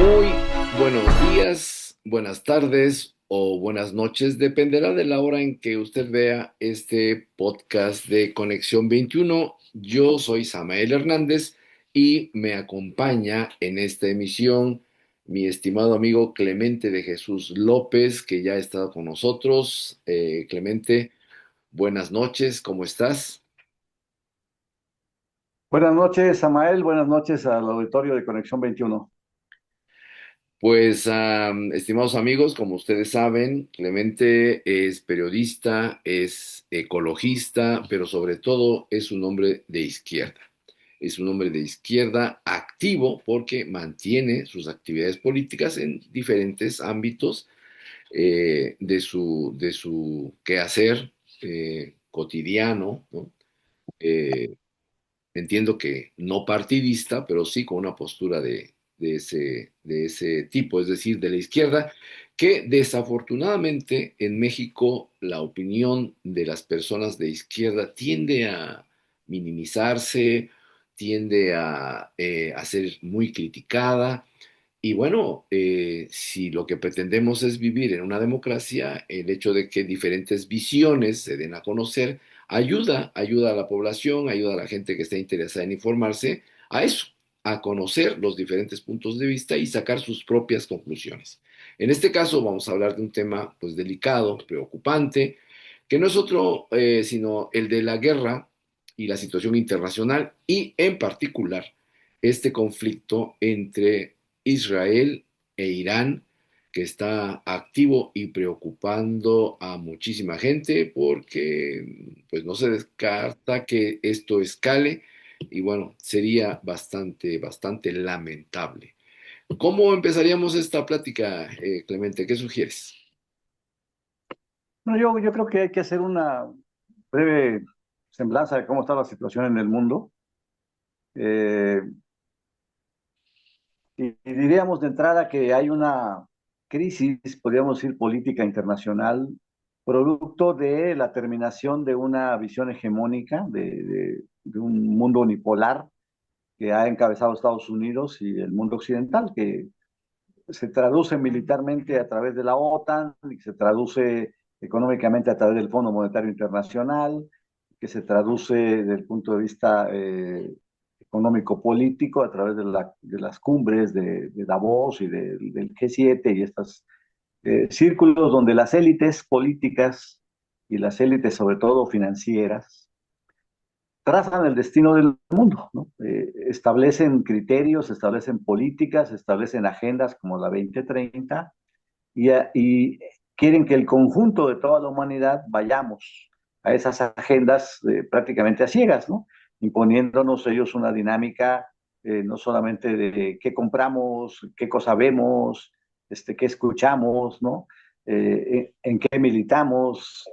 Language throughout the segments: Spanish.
Muy buenos días, buenas tardes o buenas noches, dependerá de la hora en que usted vea este podcast de Conexión 21. Yo soy Samael Hernández y me acompaña en esta emisión mi estimado amigo Clemente de Jesús López, que ya ha estado con nosotros. Clemente, buenas noches, ¿cómo estás? Buenas noches, Samael. Buenas noches al auditorio de Conexión 21. Pues, estimados amigos, como ustedes saben, Clemente es periodista, es ecologista, pero sobre todo es un hombre de izquierda. Es un hombre de izquierda activo porque mantiene sus actividades políticas en diferentes ámbitos de su quehacer cotidiano, ¿no? Eh, Entiendo que no partidista, pero sí con una postura de ese tipo, es decir, de la izquierda, que desafortunadamente en México la opinión de las personas de izquierda tiende a minimizarse, tiende a ser muy criticada. Y bueno, si lo que pretendemos es vivir en una democracia, el hecho de que diferentes visiones se den a conocer ayuda a la población, ayuda a la gente que está interesada en informarse a eso, a conocer los diferentes puntos de vista y sacar sus propias conclusiones. En este caso vamos a hablar de un tema pues delicado, preocupante, que no es otro sino el de la guerra y la situación internacional y en particular este conflicto entre Israel e Irán, que está activo y preocupando a muchísima gente porque pues no se descarta que esto escale y bueno, sería bastante lamentable. ¿Cómo empezaríamos esta plática, Clemente? ¿Qué sugieres? No, yo creo que hay que hacer una breve semblanza de cómo está la situación en el mundo. Eh, y diríamos de entrada que hay una crisis, podríamos decir, política internacional, producto de la terminación de una visión hegemónica de un mundo unipolar que ha encabezado Estados Unidos y el mundo occidental, que se traduce militarmente a través de la OTAN, y se traduce económicamente a través del Fondo Monetario Internacional, que se traduce desde el punto de vista económico-político a través de las cumbres de Davos y del G7 y estos círculos donde las élites políticas y las élites, sobre todo financieras, trazan el destino del mundo, ¿no? Establecen criterios, establecen políticas, establecen agendas como la 2030 y quieren que el conjunto de toda la humanidad vayamos a esas agendas prácticamente a ciegas, ¿no? Imponiéndonos ellos una dinámica no solamente de qué compramos, qué cosa vemos, qué escuchamos, ¿no? En qué militamos.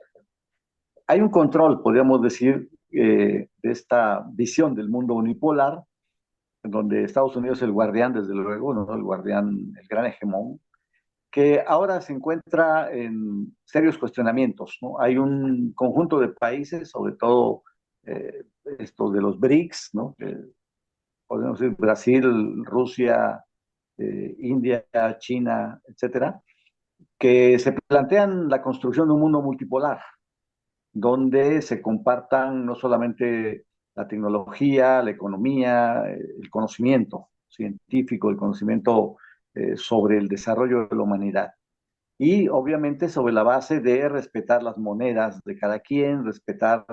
Hay un control, podríamos decir, de esta visión del mundo unipolar, en donde Estados Unidos es el guardián, desde luego, ¿no? El guardián, el gran hegemón, que ahora se encuentra en serios cuestionamientos, ¿no? Hay un conjunto de países, sobre todo eh, estos de los BRICS, ¿no? Podemos decir Brasil, Rusia, India, China, etcétera, que se plantean la construcción de un mundo multipolar, donde se compartan no solamente la tecnología, la economía, el conocimiento científico, el conocimiento sobre el desarrollo de la humanidad. Y obviamente sobre la base de respetar las monedas de cada quien, respetar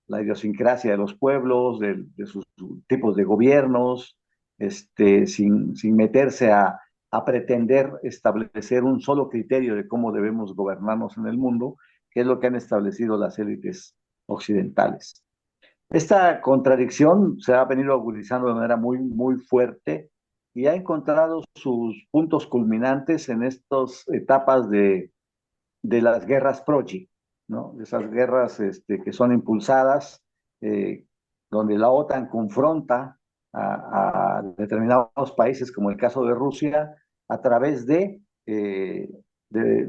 la idiosincrasia de los pueblos, de sus tipos de gobiernos, sin meterse a pretender establecer un solo criterio de cómo debemos gobernarnos en el mundo, que es lo que han establecido las élites occidentales. Esta contradicción se ha venido agudizando de manera muy fuerte y ha encontrado sus puntos culminantes en estas etapas de las guerras proxy, ¿no? Esas guerras que son impulsadas, eh, donde la OTAN confronta a determinados países, como el caso de Rusia, a través de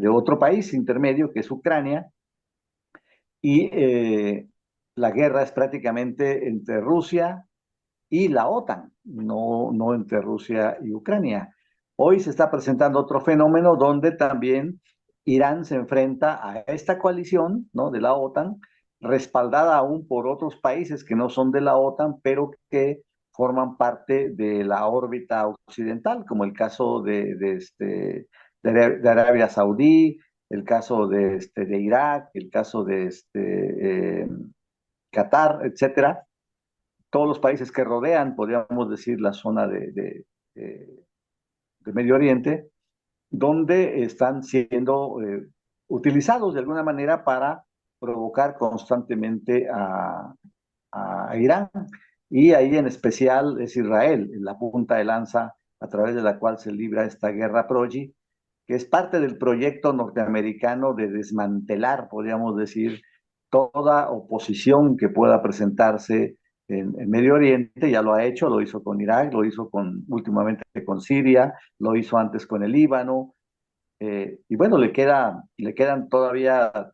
otro país intermedio, que es Ucrania, y la guerra es prácticamente entre Rusia y la OTAN, no entre Rusia y Ucrania. Hoy se está presentando otro fenómeno donde también Irán se enfrenta a esta coalición, ¿no?, de la OTAN, respaldada aún por otros países que no son de la OTAN, pero que forman parte de la órbita occidental, como el caso de Arabia Saudí, el caso de Irak, el caso Qatar, etcétera. Todos los países que rodean, podríamos decir, la zona de Medio Oriente, donde están siendo utilizados de alguna manera para provocar constantemente a Irán. Y ahí en especial es Israel, la punta de lanza a través de la cual se libra esta guerra proxy, que es parte del proyecto norteamericano de desmantelar, podríamos decir, toda oposición que pueda presentarse en Medio Oriente. Ya lo ha hecho, lo hizo con Irak, lo hizo últimamente con Siria, lo hizo antes con el Líbano, y bueno, le quedan todavía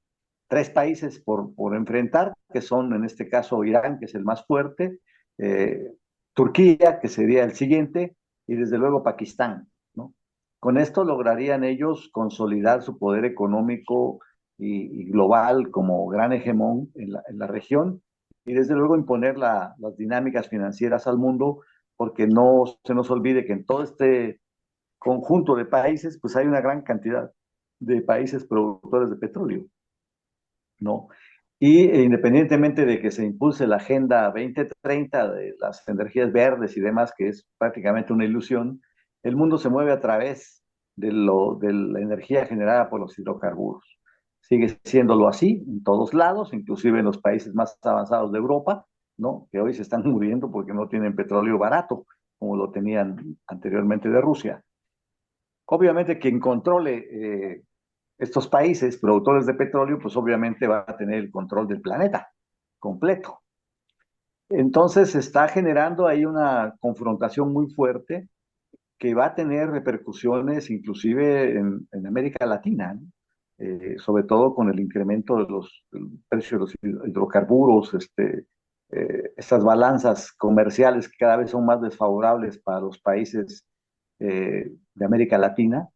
tres países por enfrentar, que son en este caso Irán, que es el más fuerte, eh, Turquía, que sería el siguiente, y desde luego Pakistán, ¿no? Con esto lograrían ellos consolidar su poder económico y global como gran hegemón en la región, y desde luego imponer las dinámicas financieras al mundo, porque no se nos olvide que en todo este conjunto de países, pues hay una gran cantidad de países productores de petróleo, ¿no? Y independientemente de que se impulse la Agenda 2030 de las energías verdes y demás, que es prácticamente una ilusión, el mundo se mueve a través de la energía generada por los hidrocarburos. Sigue siéndolo así en todos lados, inclusive en los países más avanzados de Europa, ¿no?, que hoy se están muriendo porque no tienen petróleo barato, como lo tenían anteriormente de Rusia. Obviamente quien controle estos países productores de petróleo, pues obviamente va a tener el control del planeta completo. Entonces se está generando ahí una confrontación muy fuerte que va a tener repercusiones inclusive en América Latina, ¿no? Sobre todo con el incremento del precio de los hidrocarburos, estas balanzas comerciales que cada vez son más desfavorables para los países de América Latina,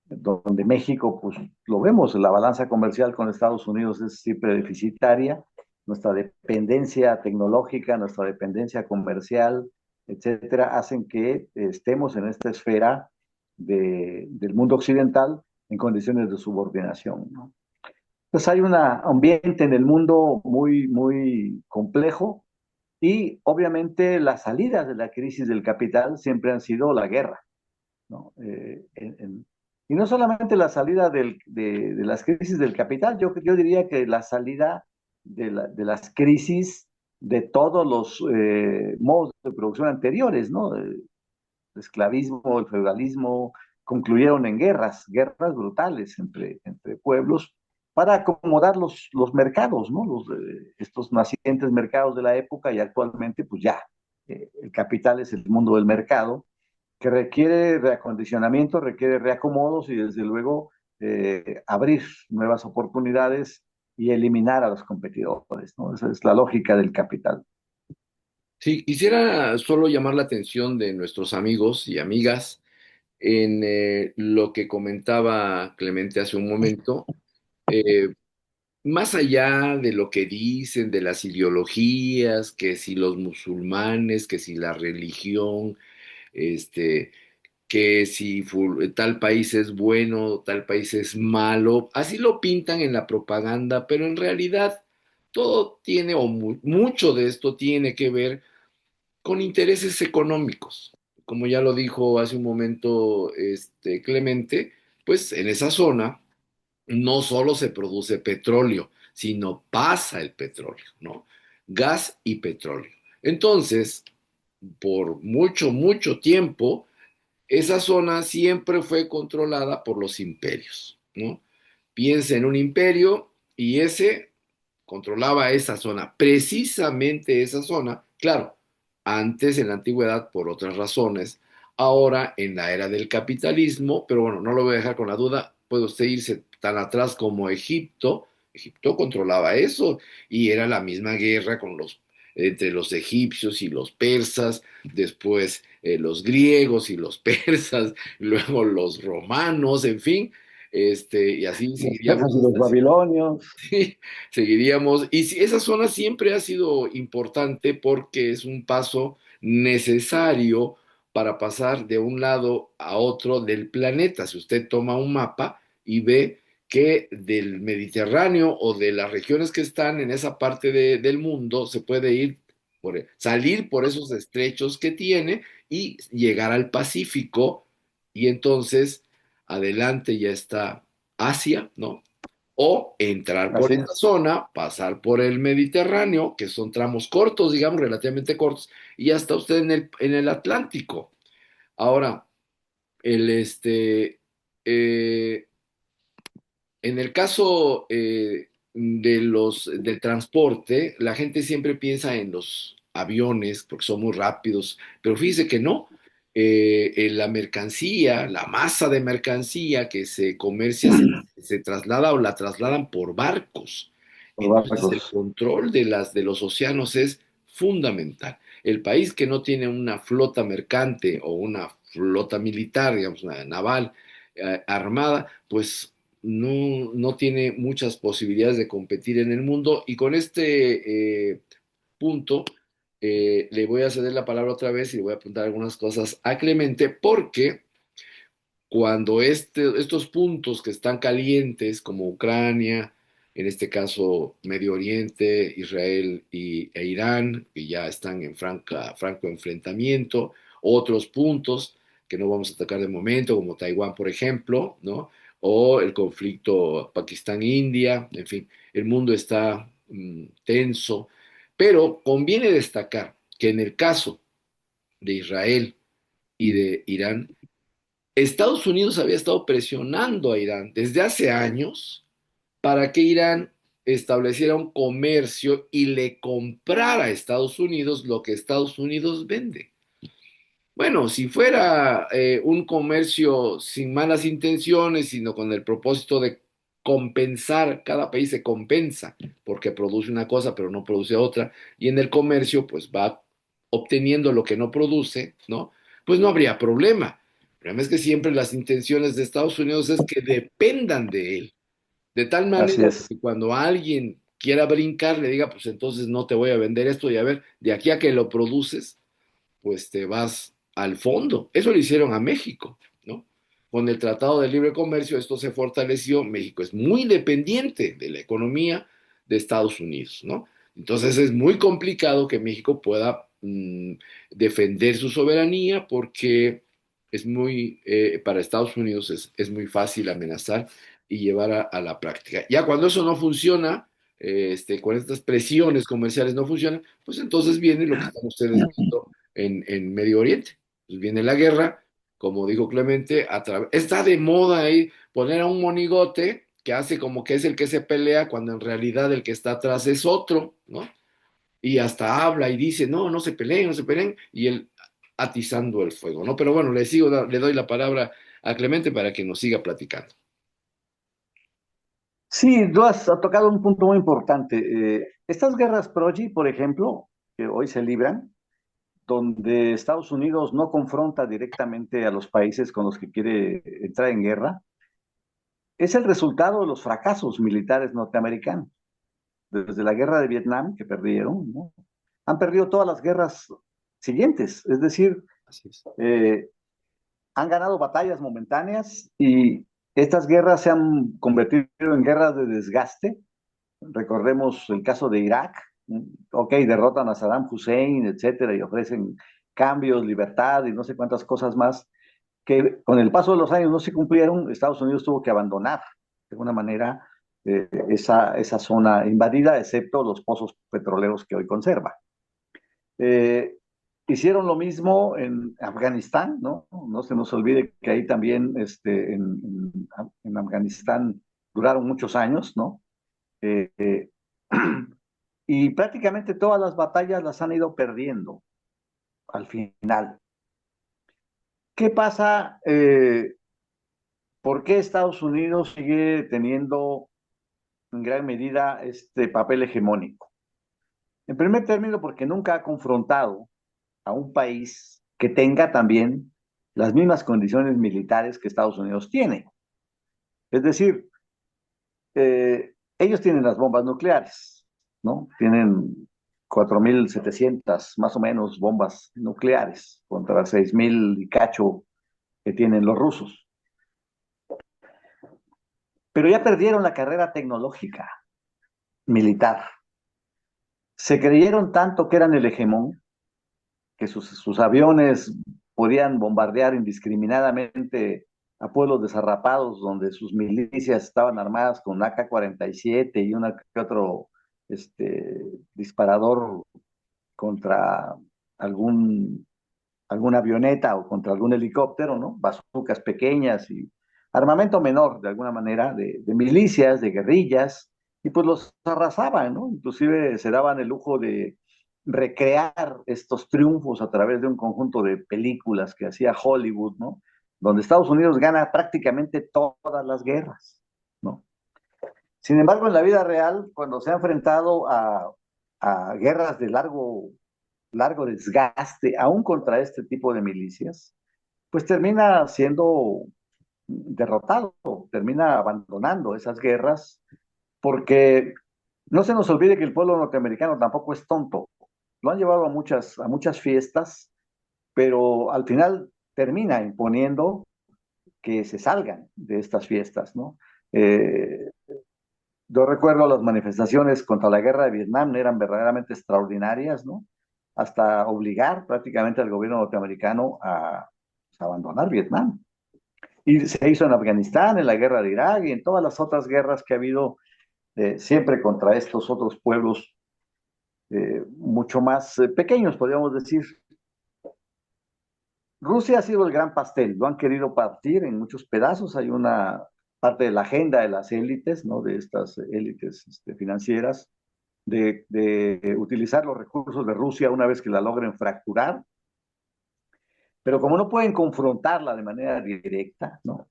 donde México, pues lo vemos, la balanza comercial con Estados Unidos es siempre deficitaria, nuestra dependencia tecnológica, nuestra dependencia comercial, etcétera, hacen que estemos en esta esfera del mundo occidental en condiciones de subordinación, ¿no? Entonces hay un ambiente en el mundo muy, muy complejo y obviamente las salidas de la crisis del capital siempre han sido la guerra, ¿no? Y no solamente la salida de las crisis del capital, yo diría que la salida de las crisis de todos los modos de producción anteriores, ¿no? El esclavismo, el feudalismo, concluyeron en guerras brutales entre pueblos para acomodar los mercados, ¿no? Estos nacientes mercados de la época, y actualmente pues ya el capital es el mundo del mercado, que requiere reacondicionamiento, requiere reacomodos y desde luego abrir nuevas oportunidades y eliminar a los competidores, ¿no? Esa es la lógica del capital. Sí, quisiera solo llamar la atención de nuestros amigos y amigas en lo que comentaba Clemente hace un momento. Eh, Más allá de lo que dicen de las ideologías, que si los musulmanes, que si la religión, este, que si tal país es bueno, tal país es malo, así lo pintan en la propaganda, pero en realidad todo tiene, o mucho de esto tiene que ver con intereses económicos. Como ya lo dijo hace un momento Clemente, pues en esa zona no solo se produce petróleo, sino pasa el petróleo, ¿no? Gas y petróleo. Entonces, por mucho, mucho tiempo, esa zona siempre fue controlada por los imperios, ¿no? Piensa en un imperio y ese controlaba esa zona, precisamente esa zona, claro, antes en la antigüedad por otras razones, ahora en la era del capitalismo, pero bueno, no lo voy a dejar con la duda, puede usted irse tan atrás como Egipto. Egipto controlaba eso y era la misma guerra con los entre los egipcios y los persas, después los griegos y los persas, luego los romanos, en fin, y así Los seguiríamos persas y los hasta babilonios. sí, seguiríamos. Y sí, esa zona siempre ha sido importante porque es un paso necesario para pasar de un lado a otro del planeta. Si usted toma un mapa y ve que del Mediterráneo o de las regiones que están en esa parte del mundo se puede ir salir por esos estrechos que tiene y llegar al Pacífico y entonces adelante ya está Asia, ¿no? O entrar por Así esa es. zona, pasar por el Mediterráneo, que son tramos cortos, digamos, relativamente cortos, y ya está usted en el Atlántico. Ahora, el eh, en el caso del transporte, la gente siempre piensa en los aviones porque son muy rápidos, pero fíjese que no. En la mercancía, la masa de mercancía que se comercia, se traslada o la trasladan por barcos. Por Entonces, el barcos. control de los océanos es fundamental. El país que no tiene una flota mercante o una flota militar, digamos, una naval, armada, pues no tiene muchas posibilidades de competir en el mundo. Y con este punto le voy a ceder la palabra otra vez y le voy a apuntar algunas cosas a Clemente, porque cuando estos puntos que están calientes, como Ucrania, en este caso Medio Oriente, Israel e Irán, que ya están en franco enfrentamiento, otros puntos que no vamos a atacar de momento, como Taiwán, por ejemplo, ¿no? O el conflicto Pakistán-India, en fin, el mundo está tenso, pero conviene destacar que en el caso de Israel y de Irán, Estados Unidos había estado presionando a Irán desde hace años para que Irán estableciera un comercio y le comprara a Estados Unidos lo que Estados Unidos vende. Bueno, si fuera un comercio sin malas intenciones, sino con el propósito de compensar, cada país se compensa porque produce una cosa pero no produce otra, y en el comercio pues va obteniendo lo que no produce, ¿no? Pues no habría problema. El problema es que siempre las intenciones de Estados Unidos es que dependan de él, de tal Así manera es. que cuando alguien quiera brincar, le diga, pues entonces no te voy a vender esto y a ver, de aquí a que lo produces pues te vas al fondo. Eso lo hicieron a México, ¿no? Con el Tratado de Libre Comercio esto se fortaleció. México es muy dependiente de la economía de Estados Unidos, ¿no? Entonces es muy complicado que México pueda defender su soberanía porque para Estados Unidos es muy fácil amenazar y llevar a la práctica. Ya cuando eso no funciona, con estas presiones comerciales no funcionan, pues entonces viene lo que están ustedes viendo en Medio Oriente. Pues viene la guerra, como dijo Clemente, está de moda ahí poner a un monigote que hace como que es el que se pelea cuando en realidad el que está atrás es otro, ¿no? Y hasta habla y dice, no, no se peleen, no se peleen, y él atizando el fuego, ¿no? Pero bueno, le doy la palabra a Clemente para que nos siga platicando. Sí, tú has tocado un punto muy importante. Estas guerras Proji, por ejemplo, que hoy se libran, donde Estados Unidos no confronta directamente a los países con los que quiere entrar en guerra, es el resultado de los fracasos militares norteamericanos. Desde la guerra de Vietnam, que perdieron, ¿no? Han perdido todas las guerras siguientes. Es decir, Así es. eh, han ganado batallas momentáneas y estas guerras se han convertido en guerras de desgaste. Recordemos el caso de Irak. Ok, derrotan a Saddam Hussein, etcétera, y ofrecen cambios, libertad y no sé cuántas cosas más que con el paso de los años no se cumplieron. Estados Unidos tuvo que abandonar de alguna manera esa zona invadida, excepto los pozos petroleros que hoy conserva. Eh, Hicieron lo mismo en Afganistán, ¿no? No se nos olvide que ahí también en Afganistán duraron muchos años, ¿no? Eh, eh, y prácticamente todas las batallas las han ido perdiendo al final. ¿Qué pasa? ¿Por qué Estados Unidos sigue teniendo en gran medida este papel hegemónico? En primer término, porque nunca ha confrontado a un país que tenga también las mismas condiciones militares que Estados Unidos tiene. Es decir, ellos tienen las bombas nucleares, ¿no? Tienen 4.700 más o menos bombas nucleares contra 6.000 y cacho que tienen los rusos. Pero ya perdieron la carrera tecnológica militar. Se creyeron tanto que eran el hegemón, que sus aviones podían bombardear indiscriminadamente a pueblos desarrapados donde sus milicias estaban armadas con AK-47 y una que otro disparador contra algún, alguna avioneta o contra algún helicóptero, ¿no? Bazucas pequeñas y armamento menor, de alguna manera, de milicias, de guerrillas, y pues los arrasaban, ¿no? Inclusive se daban el lujo de recrear estos triunfos a través de un conjunto de películas que hacía Hollywood, ¿no? Donde Estados Unidos gana prácticamente todas las guerras, ¿no? Sin embargo, en la vida real, cuando se ha enfrentado a guerras de largo desgaste, aún contra este tipo de milicias, pues termina siendo derrotado, termina abandonando esas guerras, porque no se nos olvide que el pueblo norteamericano tampoco es tonto. Lo han llevado a muchas fiestas, pero al final termina imponiendo que se salgan de estas fiestas, ¿no? Eh, yo recuerdo las manifestaciones contra la guerra de Vietnam, eran verdaderamente extraordinarias, ¿no? Hasta obligar prácticamente al gobierno norteamericano a abandonar Vietnam. Y se hizo en Afganistán, en la guerra de Irak y en todas las otras guerras que ha habido siempre contra estos otros pueblos mucho más pequeños, podríamos decir. Rusia ha sido el gran pastel, lo han querido partir en muchos pedazos. Hay una parte de la agenda de las élites, ¿no? De estas élites financieras, de utilizar los recursos de Rusia una vez que la logren fracturar, pero como no pueden confrontarla de manera directa, ¿no?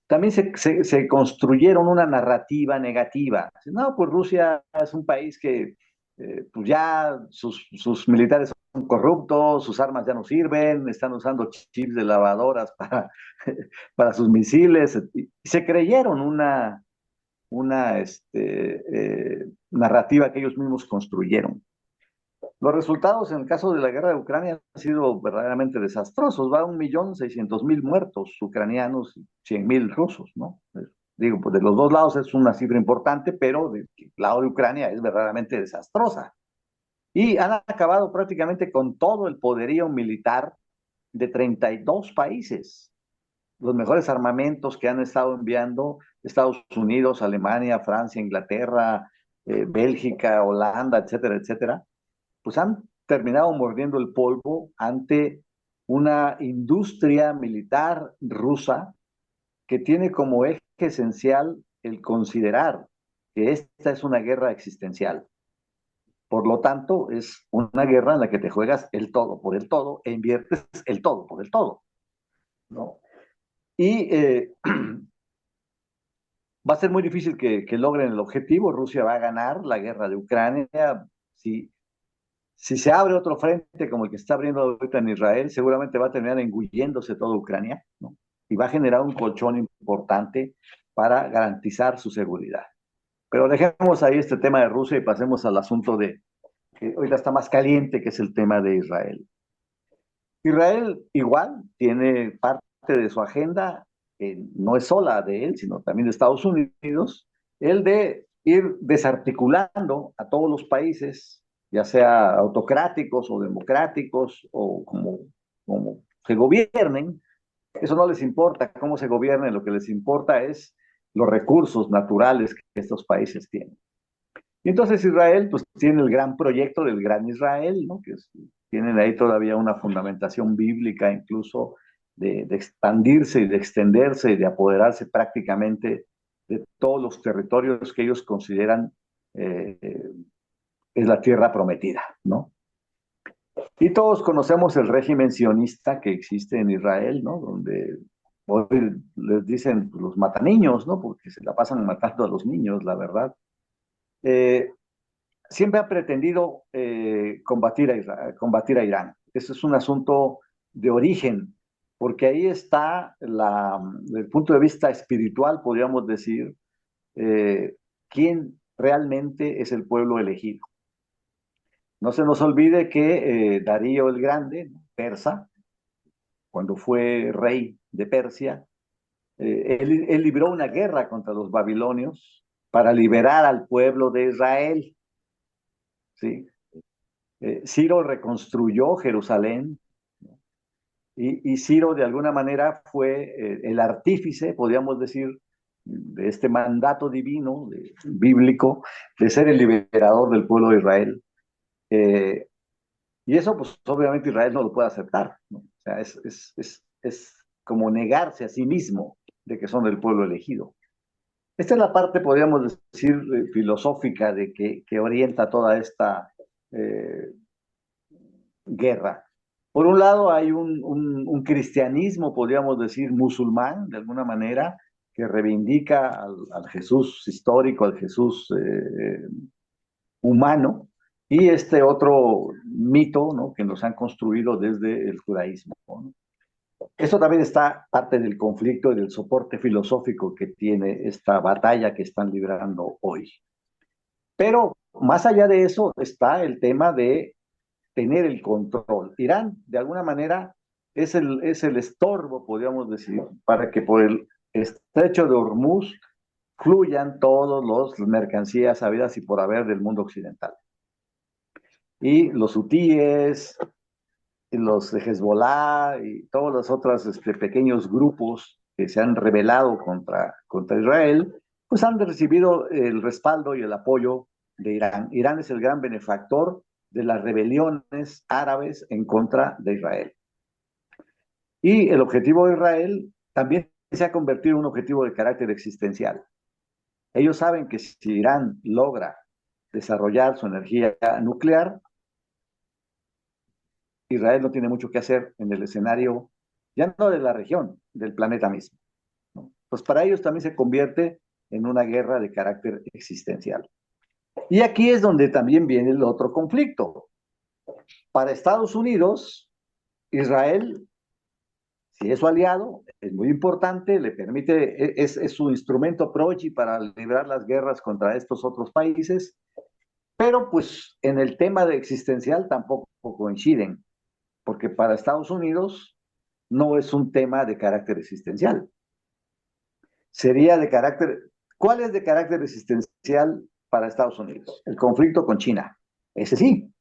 También se construyeron una narrativa negativa. No, pues Rusia es un país que pues ya sus militares son corruptos, sus armas ya no sirven, están usando chips de lavadoras para sus misiles. Y se creyeron una narrativa que ellos mismos construyeron. Los resultados en el caso de la guerra de Ucrania han sido verdaderamente desastrosos. Va a 1.600.000 muertos ucranianos y 100.000 rusos, ¿no? Digo, pues de los dos lados es una cifra importante, pero del lado de Ucrania es verdaderamente desastrosa. Y han acabado prácticamente con todo el poderío militar de 32 países. Los mejores armamentos que han estado enviando Estados Unidos, Alemania, Francia, Inglaterra, Bélgica, Holanda, etcétera, etcétera, pues han terminado mordiendo el polvo ante una industria militar rusa que tiene como eje esencial el considerar que esta es una guerra existencial. Por lo tanto, es una guerra en la que te juegas el todo por el todo e inviertes el todo por el todo, ¿no? Y va a ser muy difícil que logren el objetivo. Rusia va a ganar la guerra de Ucrania. Si se abre otro frente como el que está abriendo ahorita en Israel, seguramente va a terminar engulléndose toda Ucrania, ¿no? Y va a generar un colchón importante para garantizar su seguridad. Pero dejemos ahí este tema de Rusia y pasemos al asunto de que ahorita está más caliente, que es el tema de Israel. Israel igual tiene parte de su agenda, no es sola de él, sino también de Estados Unidos, el de ir desarticulando a todos los países, ya sea autocráticos o democráticos o como se gobiernen. Eso no les importa cómo se gobiernen, lo que les importa es los recursos naturales que estos países tienen. Y entonces Israel pues tiene el gran proyecto del Gran Israel, ¿no? Tienen ahí todavía una fundamentación bíblica incluso de expandirse y de extenderse y de apoderarse prácticamente de todos los territorios que ellos consideran eh, es la tierra prometida, ¿no? Y todos conocemos el régimen sionista que existe en Israel, ¿no? Donde hoy les dicen pues, los mataniños, ¿no? Porque se la pasan matando a los niños, la verdad. Eh, siempre ha pretendido combatir a Irán. Ese es un asunto de origen, porque ahí está desde el punto de vista espiritual, podríamos decir, quién realmente es el pueblo elegido. No se nos olvide que Darío el Grande, persa, cuando fue rey de Persia, él libró una guerra contra los babilonios para liberar al pueblo de Israel. ¿Sí? Ciro reconstruyó Jerusalén, ¿no? Y Ciro de alguna manera fue el artífice, podríamos decir, de este mandato divino, bíblico, de ser el liberador del pueblo de Israel. Eh, y eso, pues obviamente Israel no lo puede aceptar, ¿no? O sea, es como negarse a sí mismo de que son el pueblo elegido. Esta es la parte, podríamos decir, filosófica de que orienta toda esta eh, guerra. Por un lado hay un cristianismo, podríamos decir, musulmán, de alguna manera, que reivindica al Jesús histórico, al Jesús humano, y este otro mito, ¿no?, que nos han construido desde el judaísmo, ¿no? Eso también está parte del conflicto y del soporte filosófico que tiene esta batalla que están librando hoy. Pero más allá de eso está el tema de tener el control. Irán, de alguna manera, es el estorbo, podríamos decir, para que por el estrecho de Hormuz fluyan todas las mercancías habidas y por haber del mundo occidental. Y los hutíes, y los de Hezbollah y todos los otros pequeños grupos que se han rebelado contra Israel, pues han recibido el respaldo y el apoyo de Irán. Irán es el gran benefactor de las rebeliones árabes en contra de Israel. Y el objetivo de Israel también se ha convertido en un objetivo de carácter existencial. Ellos saben que si Irán logra desarrollar su energía nuclear, Israel no tiene mucho que hacer en el escenario, ya no de la región, del planeta mismo, ¿no? Pues para ellos también se convierte en una guerra de carácter existencial. Y aquí es donde también viene el otro conflicto. Para Estados Unidos, Israel, si es su aliado, es muy importante, le permite, es su instrumento proxy para librar las guerras contra estos otros países, pero pues en el tema de existencial tampoco coinciden, porque para Estados Unidos no es un tema de carácter existencial. Sería de carácter, ¿cuál es de carácter existencial para Estados Unidos? El conflicto con China. Ese sí,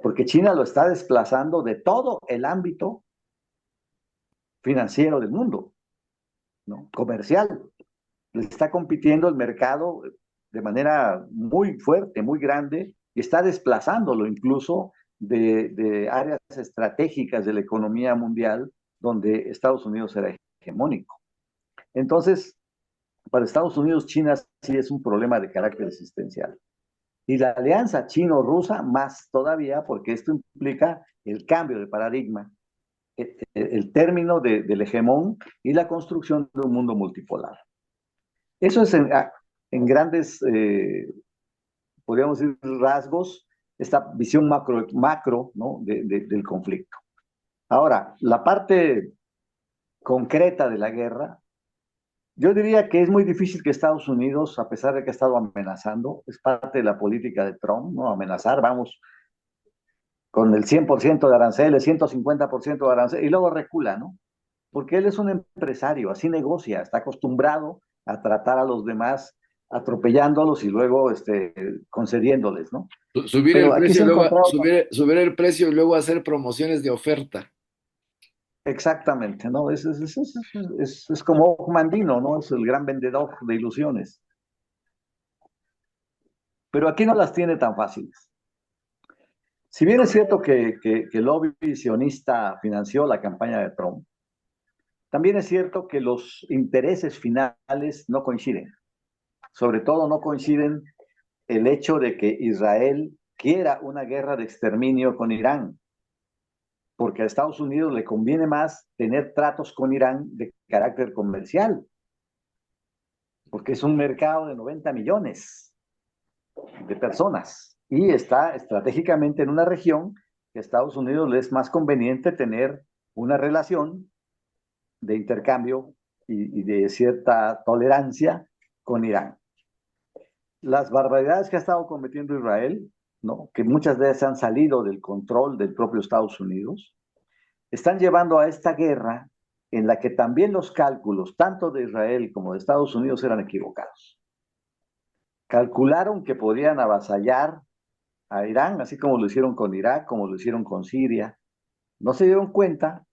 porque China lo está desplazando de todo el ámbito financiero del mundo, ¿no?, comercial. Le está compitiendo el mercado de manera muy fuerte, muy grande, y está desplazándolo incluso de áreas estratégicas de la economía mundial donde Estados Unidos era hegemónico. Entonces, para Estados Unidos, China sí es un problema de carácter existencial. Y la alianza chino-rusa más todavía, porque esto implica el cambio de paradigma, el término del hegemón y la construcción de un mundo multipolar. Eso es en grandes, podríamos decir, rasgos, esta visión macro, ¿no?, del conflicto. Ahora, la parte concreta de la guerra, yo diría que es muy difícil que Estados Unidos, a pesar de que ha estado amenazando, es parte de la política de Trump, ¿no?, amenazar, vamos, con el 100% de aranceles, 150% de aranceles, y luego recula, ¿no? Porque él es un empresario, así negocia, está acostumbrado a tratar a los demás atropellándolos y luego concediéndoles, ¿no? Subir el Pero aquí precio se y ha luego encontrado subir el precio y luego hacer promociones de oferta. exactamente, ¿no? Es como Mandino, ¿no? Es el gran vendedor de ilusiones. Pero aquí no las tiene tan fáciles. Si bien es cierto que el lobby sionista financió la campaña de Trump, también es cierto que los intereses finales no coinciden. Sobre todo no coinciden el hecho de que Israel quiera una guerra de exterminio con Irán, porque a Estados Unidos le conviene más tener tratos con Irán de carácter comercial, porque es un mercado de 90 millones de personas. y está estratégicamente en una región que a Estados Unidos le es más conveniente tener una relación de intercambio y de cierta tolerancia con Irán. Las barbaridades que ha estado cometiendo Israel, ¿no? Que muchas veces han salido del control del propio Estados Unidos, están llevando a esta guerra en la que también los cálculos, tanto de Israel como de Estados Unidos, eran equivocados. Calcularon que podían avasallar a Irán, así como lo hicieron con Irak, como lo hicieron con Siria. No se dieron cuenta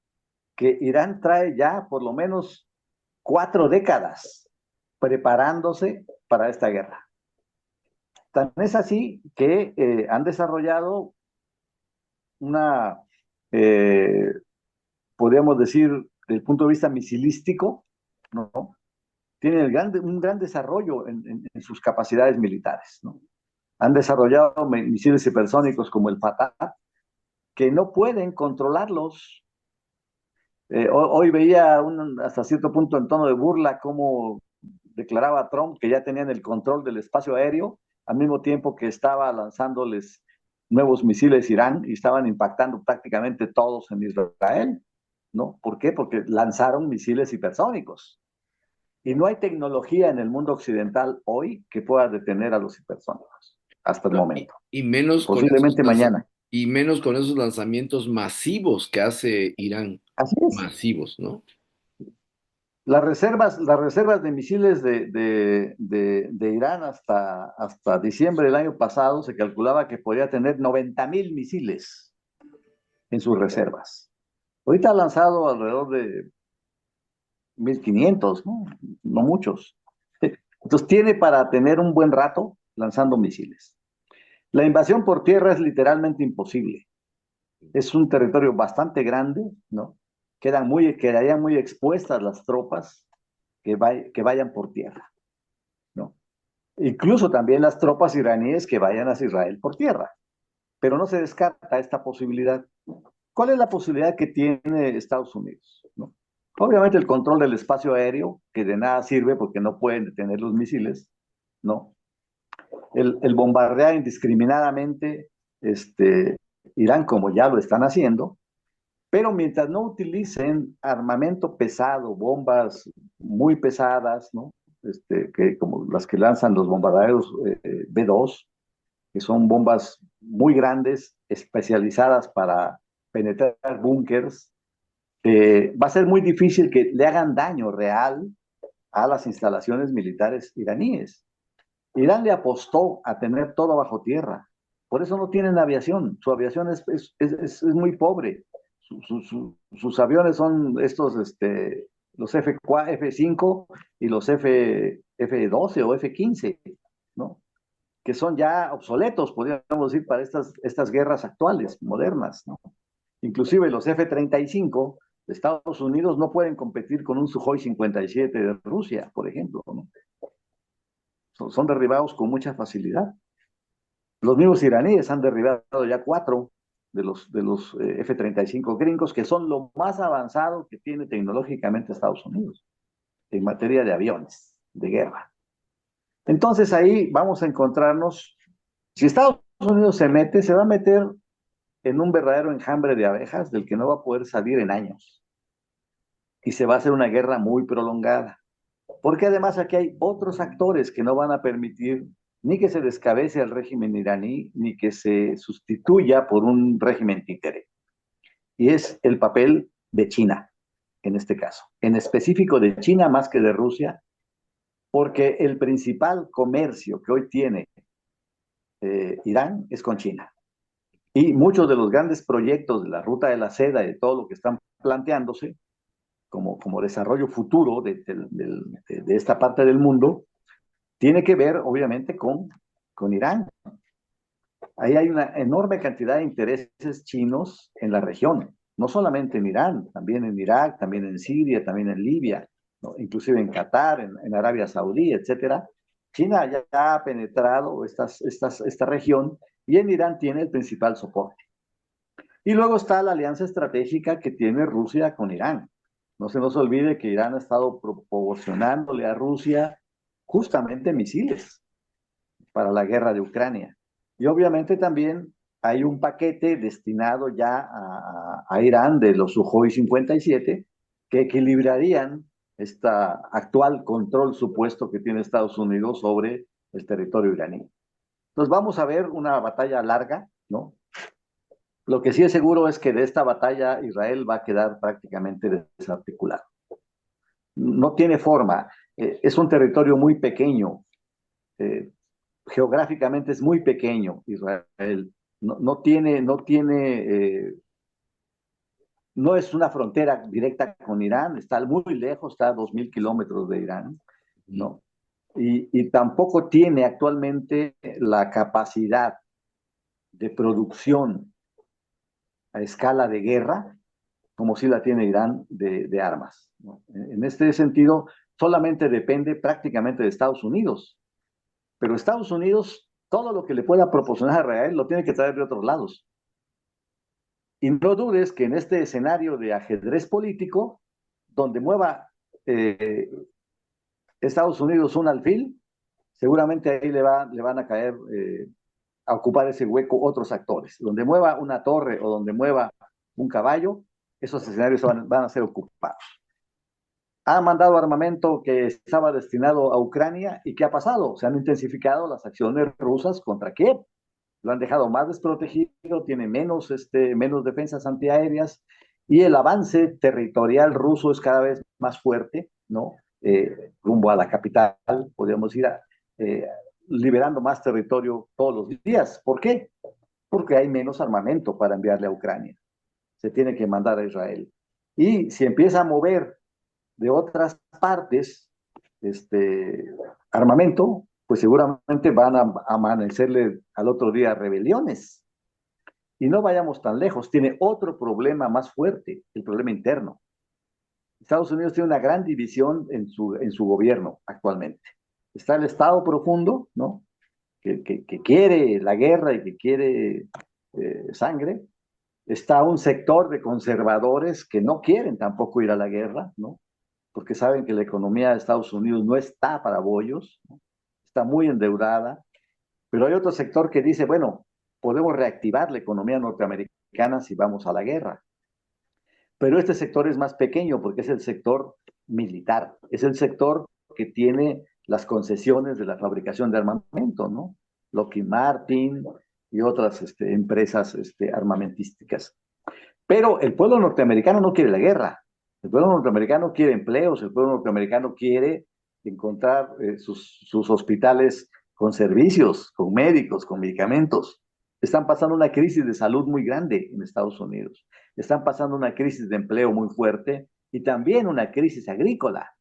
que Irán trae ya por lo menos 4 décadas preparándose para esta guerra. Tan es así que han desarrollado una, eh, podríamos decir, desde el punto de vista misilístico, ¿no? Tienen un gran desarrollo en sus capacidades militares, ¿no? Han desarrollado misiles hipersónicos como el Fatah, que no pueden controlarlos. Hoy veía hasta cierto punto en tono de burla cómo declaraba Trump que ya tenían el control del espacio aéreo, al mismo tiempo que estaba lanzándoles nuevos misiles Irán y estaban impactando prácticamente todos en Israel, ¿no? ¿Por qué? Porque lanzaron misiles hipersónicos. Y no hay tecnología en el mundo occidental hoy que pueda detener a los hipersónicos, hasta el No, momento. y menos con Posiblemente mañana. y menos con esos lanzamientos masivos que hace Irán, Así es. masivos, ¿no? Las reservas de misiles de Irán hasta diciembre del año pasado se calculaba que podía tener 90.000 misiles en sus reservas. Ahorita ha lanzado alrededor de 1.500, ¿no? No muchos. Entonces tiene para tener un buen rato lanzando misiles. La invasión por tierra es literalmente imposible. Es un territorio bastante grande, ¿no? Quedarían muy expuestas las tropas que vayan por tierra, ¿no? Incluso también las tropas iraníes que vayan hacia Israel por tierra. Pero no se descarta esta posibilidad. ¿Cuál es la posibilidad que tiene Estados Unidos? ¿No? Obviamente el control del espacio aéreo, que de nada sirve porque no pueden detener los misiles, ¿no? El bombardear indiscriminadamente Irán, como ya lo están haciendo, pero mientras no utilicen armamento pesado, bombas muy pesadas, ¿no? Como las que lanzan los bombarderos B-2, que son bombas muy grandes, especializadas para penetrar búnkers, va a ser muy difícil que le hagan daño real a las instalaciones militares iraníes. Irán le apostó a tener todo bajo tierra. Por eso no tienen aviación. Su aviación es muy pobre. Sus aviones son estos, los F5 y los F12 o F15, ¿no? Que son ya obsoletos, podríamos decir, para estas guerras actuales, modernas, ¿no? Inclusive los F-35 de Estados Unidos no pueden competir con un Sukhoi 57 de Rusia, por ejemplo, ¿no? Son derribados con mucha facilidad. Los mismos iraníes han derribado ya 4 de los F-35 gringos, que son lo más avanzado que tiene tecnológicamente Estados Unidos en materia de aviones de guerra. Entonces ahí vamos a encontrarnos, si Estados Unidos se mete, se va a meter en un verdadero enjambre de abejas del que no va a poder salir en años. Y se va a hacer una guerra muy prolongada. Porque además aquí hay otros actores que no van a permitir ni que se descabece al régimen iraní, ni que se sustituya por un régimen títere. Y es el papel de China, en este caso. En específico de China más que de Rusia, porque el principal comercio que hoy tiene Irán es con China. Y muchos de los grandes proyectos de la ruta de la seda y de todo lo que están planteándose como desarrollo futuro de esta parte del mundo, tiene que ver, obviamente, con Irán. Ahí hay una enorme cantidad de intereses chinos en la región, no solamente en Irán, también en Irak, también en Siria, también en Libia, ¿no? Inclusive en Qatar, en Arabia Saudí, etcétera. China ya ha penetrado esta región y en Irán tiene el principal soporte. Y luego está la alianza estratégica que tiene Rusia con Irán. No se nos olvide que Irán ha estado proporcionándole a Rusia justamente misiles para la guerra de Ucrania. Y obviamente también hay un paquete destinado ya a Irán de los Sukhoi 57 que equilibrarían este actual control supuesto que tiene Estados Unidos sobre el territorio iraní. Entonces vamos a ver una batalla larga, ¿no? Lo que sí es seguro es que de esta batalla Israel va a quedar prácticamente desarticulado. No tiene forma. Es un territorio muy pequeño. Eh, Geográficamente es muy pequeño Israel. No es una frontera directa con Irán, está muy lejos, está a 2.000 kilómetros de Irán, Ujú. ¿no? Y tampoco tiene actualmente la capacidad de producción a escala de guerra como si la tiene Irán de armas, ¿no? En este sentido, solamente depende prácticamente de Estados Unidos, pero Estados Unidos, todo lo que le pueda proporcionar a Israel lo tiene que traer de otros lados. Y no dudes que en este escenario de ajedrez político, donde mueva eh, Estados Unidos un alfil, seguramente ahí le van a caer a ocupar ese hueco otros actores. Donde mueva una torre o donde mueva un caballo, esos escenarios van a ser ocupados. Ha mandado armamento que estaba destinado a Ucrania y ¿qué ha pasado? Se han intensificado las acciones rusas contra Kiev. Lo han dejado más desprotegido, tiene menos defensas antiaéreas y el avance territorial ruso es cada vez más fuerte, ¿no? Rumbo a la capital, podríamos ir eh, liberando más territorio todos los días. ¿Por qué? Porque hay menos armamento para enviarle a Ucrania. Se tiene que mandar a Israel. Y si empieza a mover de otras partes armamento, pues seguramente van a amanecerle al otro día rebeliones. Y no vayamos tan lejos, tiene otro problema más fuerte, el problema interno. Estados Unidos tiene una gran división en su gobierno actualmente. Está el Estado profundo, ¿no? Que quiere la guerra y que quiere sangre. Está un sector de conservadores que no quieren tampoco ir a la guerra, ¿no? Porque saben que la economía de Estados Unidos no está para bollos, ¿no? Está muy endeudada, pero hay otro sector que dice, bueno, podemos reactivar la economía norteamericana si vamos a la guerra. Pero este sector es más pequeño porque es el sector militar, es el sector que tiene las concesiones de la fabricación de armamento, ¿no? Lockheed Martin y otras empresas armamentísticas. Pero el pueblo norteamericano no quiere la guerra. El pueblo norteamericano quiere empleos, el pueblo norteamericano quiere encontrar sus hospitales con servicios, con médicos, con medicamentos. Están pasando una crisis de salud muy grande en Estados Unidos. Están pasando una crisis de empleo muy fuerte y también una crisis agrícola.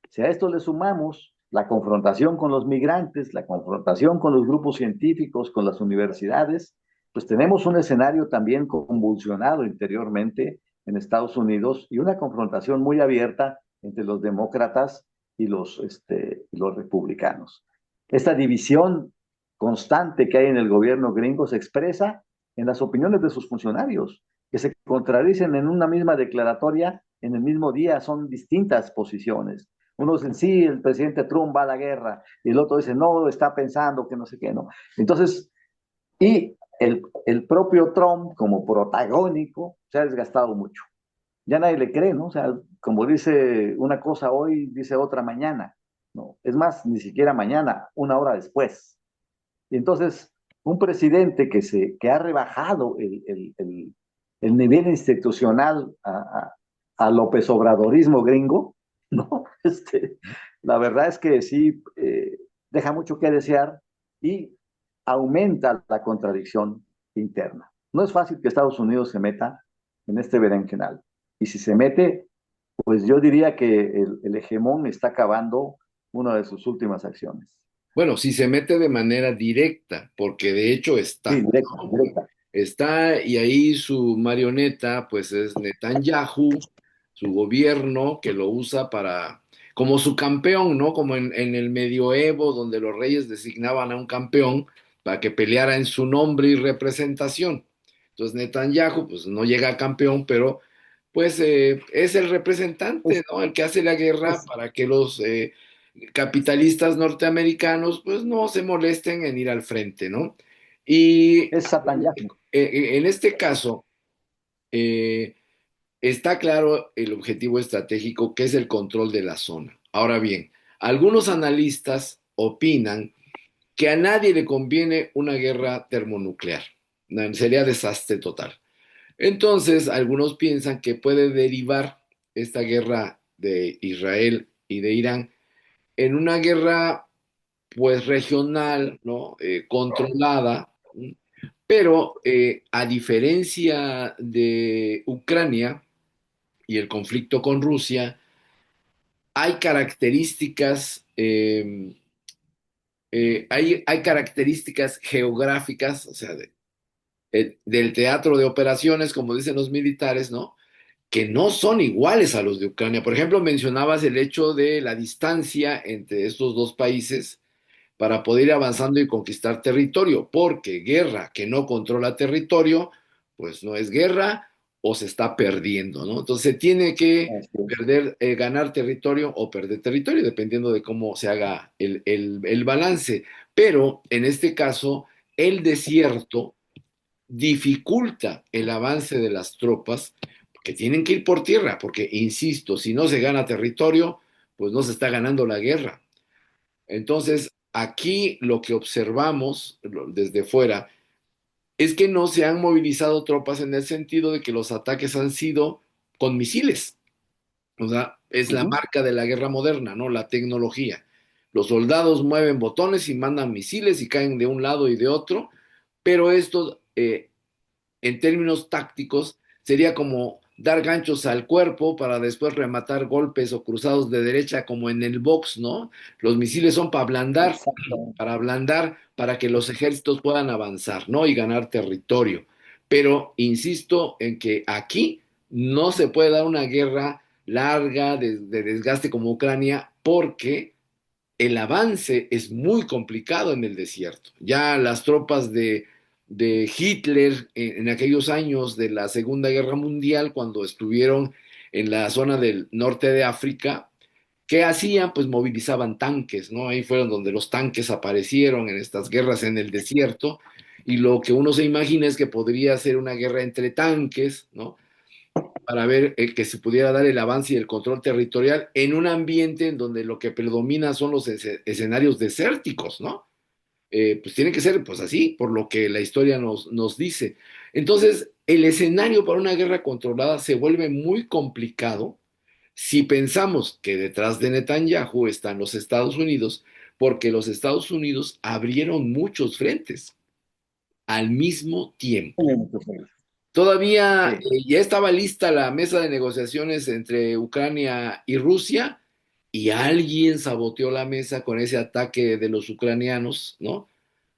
Si a esto le sumamos la confrontación con los migrantes, la confrontación con los grupos científicos, con las universidades, pues tenemos un escenario también convulsionado interiormente en Estados Unidos y una confrontación muy abierta entre los demócratas y los republicanos. Esta división constante que hay en el gobierno gringo se expresa en las opiniones de sus funcionarios, que se contradicen en una misma declaratoria en el mismo día, son distintas posiciones. Uno dice, sí, el presidente Trump va a la guerra, y el otro dice, no, está pensando que no sé qué, ¿no? Entonces, y el propio Trump, como protagónico, se ha desgastado mucho. Ya nadie le cree, ¿no? O sea, como dice una cosa hoy, dice otra mañana, ¿no? Es más, ni siquiera mañana, una hora después. Y entonces, un presidente que ha rebajado el nivel institucional a López Obradorismo gringo, ¿no? La verdad es que sí, deja mucho que desear y aumenta la contradicción interna. No es fácil que Estados Unidos se meta en este berenjenal. Y si se mete, pues yo diría que el hegemón está acabando una de sus últimas acciones. Bueno, si se mete de manera directa, porque de hecho Sí, está, directa, ¿no? directa. Está y ahí su marioneta, pues es Netanyahu, su gobierno, que lo usa para, como su campeón, ¿no? Como en el medioevo, donde los reyes designaban a un campeón para que peleara en su nombre y representación. Entonces Netanyahu, pues no llega a campeón, pero pues es el representante, Es, ¿no? El que hace la guerra es, para que los capitalistas norteamericanos, pues no se molesten en ir al frente, ¿no? Y Es Netanyahu. en este caso, eh, está claro el objetivo estratégico que es el control de la zona. Ahora bien, algunos analistas opinan que a nadie le conviene una guerra termonuclear. No, sería desastre total. Entonces, algunos piensan que puede derivar esta guerra de Israel y de Irán en una guerra pues regional, ¿no? Controlada, ¿m? Pero a diferencia de Ucrania y el conflicto con Rusia, hay características, hay características geográficas, o sea, del teatro de operaciones, como dicen los militares, ¿no? Que no son iguales a los de Ucrania. Por ejemplo, mencionabas el hecho de la distancia entre estos dos países para poder ir avanzando y conquistar territorio, porque guerra que no controla territorio, pues no es guerra o se está perdiendo, ¿no? Entonces se tiene que Así es. perder, ganar territorio o perder territorio, dependiendo de cómo se haga el balance. Pero en este caso, el desierto dificulta el avance de las tropas que tienen que ir por tierra, porque, insisto, si no se gana territorio, pues no se está ganando la guerra. Entonces, aquí lo que observamos desde fuera es que no se han movilizado tropas en el sentido de que los ataques han sido con misiles. O sea, es la Ujú. marca de la guerra moderna, ¿no? La tecnología. Los soldados mueven botones y mandan misiles y caen de un lado y de otro, pero esto en términos tácticos, sería como dar ganchos al cuerpo para después rematar golpes o cruzados de derecha como en el box, ¿no? Los misiles son Exacto. para ablandar, para que los ejércitos puedan avanzar, ¿no? Y ganar territorio. Pero insisto en que aquí no se puede dar una guerra larga de desgaste como Ucrania porque el avance es muy complicado en el desierto. Ya las tropas de Hitler en aquellos años de la Segunda Guerra Mundial, cuando estuvieron en la zona del norte de África, ¿qué hacían? Pues movilizaban tanques, ¿no? Ahí fueron donde los tanques aparecieron en estas guerras en el desierto. Y lo que uno se imagina es que podría ser una guerra entre tanques, ¿no? Para ver que se pudiera dar el avance y el control territorial en un ambiente en donde lo que predomina son los escenarios desérticos, ¿no? Pues tiene que ser pues así, por lo que la historia nos dice. Entonces, el escenario para una guerra controlada se vuelve muy complicado si pensamos que detrás de Netanyahu están los Estados Unidos, porque los Estados Unidos abrieron muchos frentes al mismo tiempo. Todavía Sí, ya estaba lista la mesa de negociaciones entre Ucrania y Rusia y alguien saboteó la mesa con ese ataque de los ucranianos, ¿no?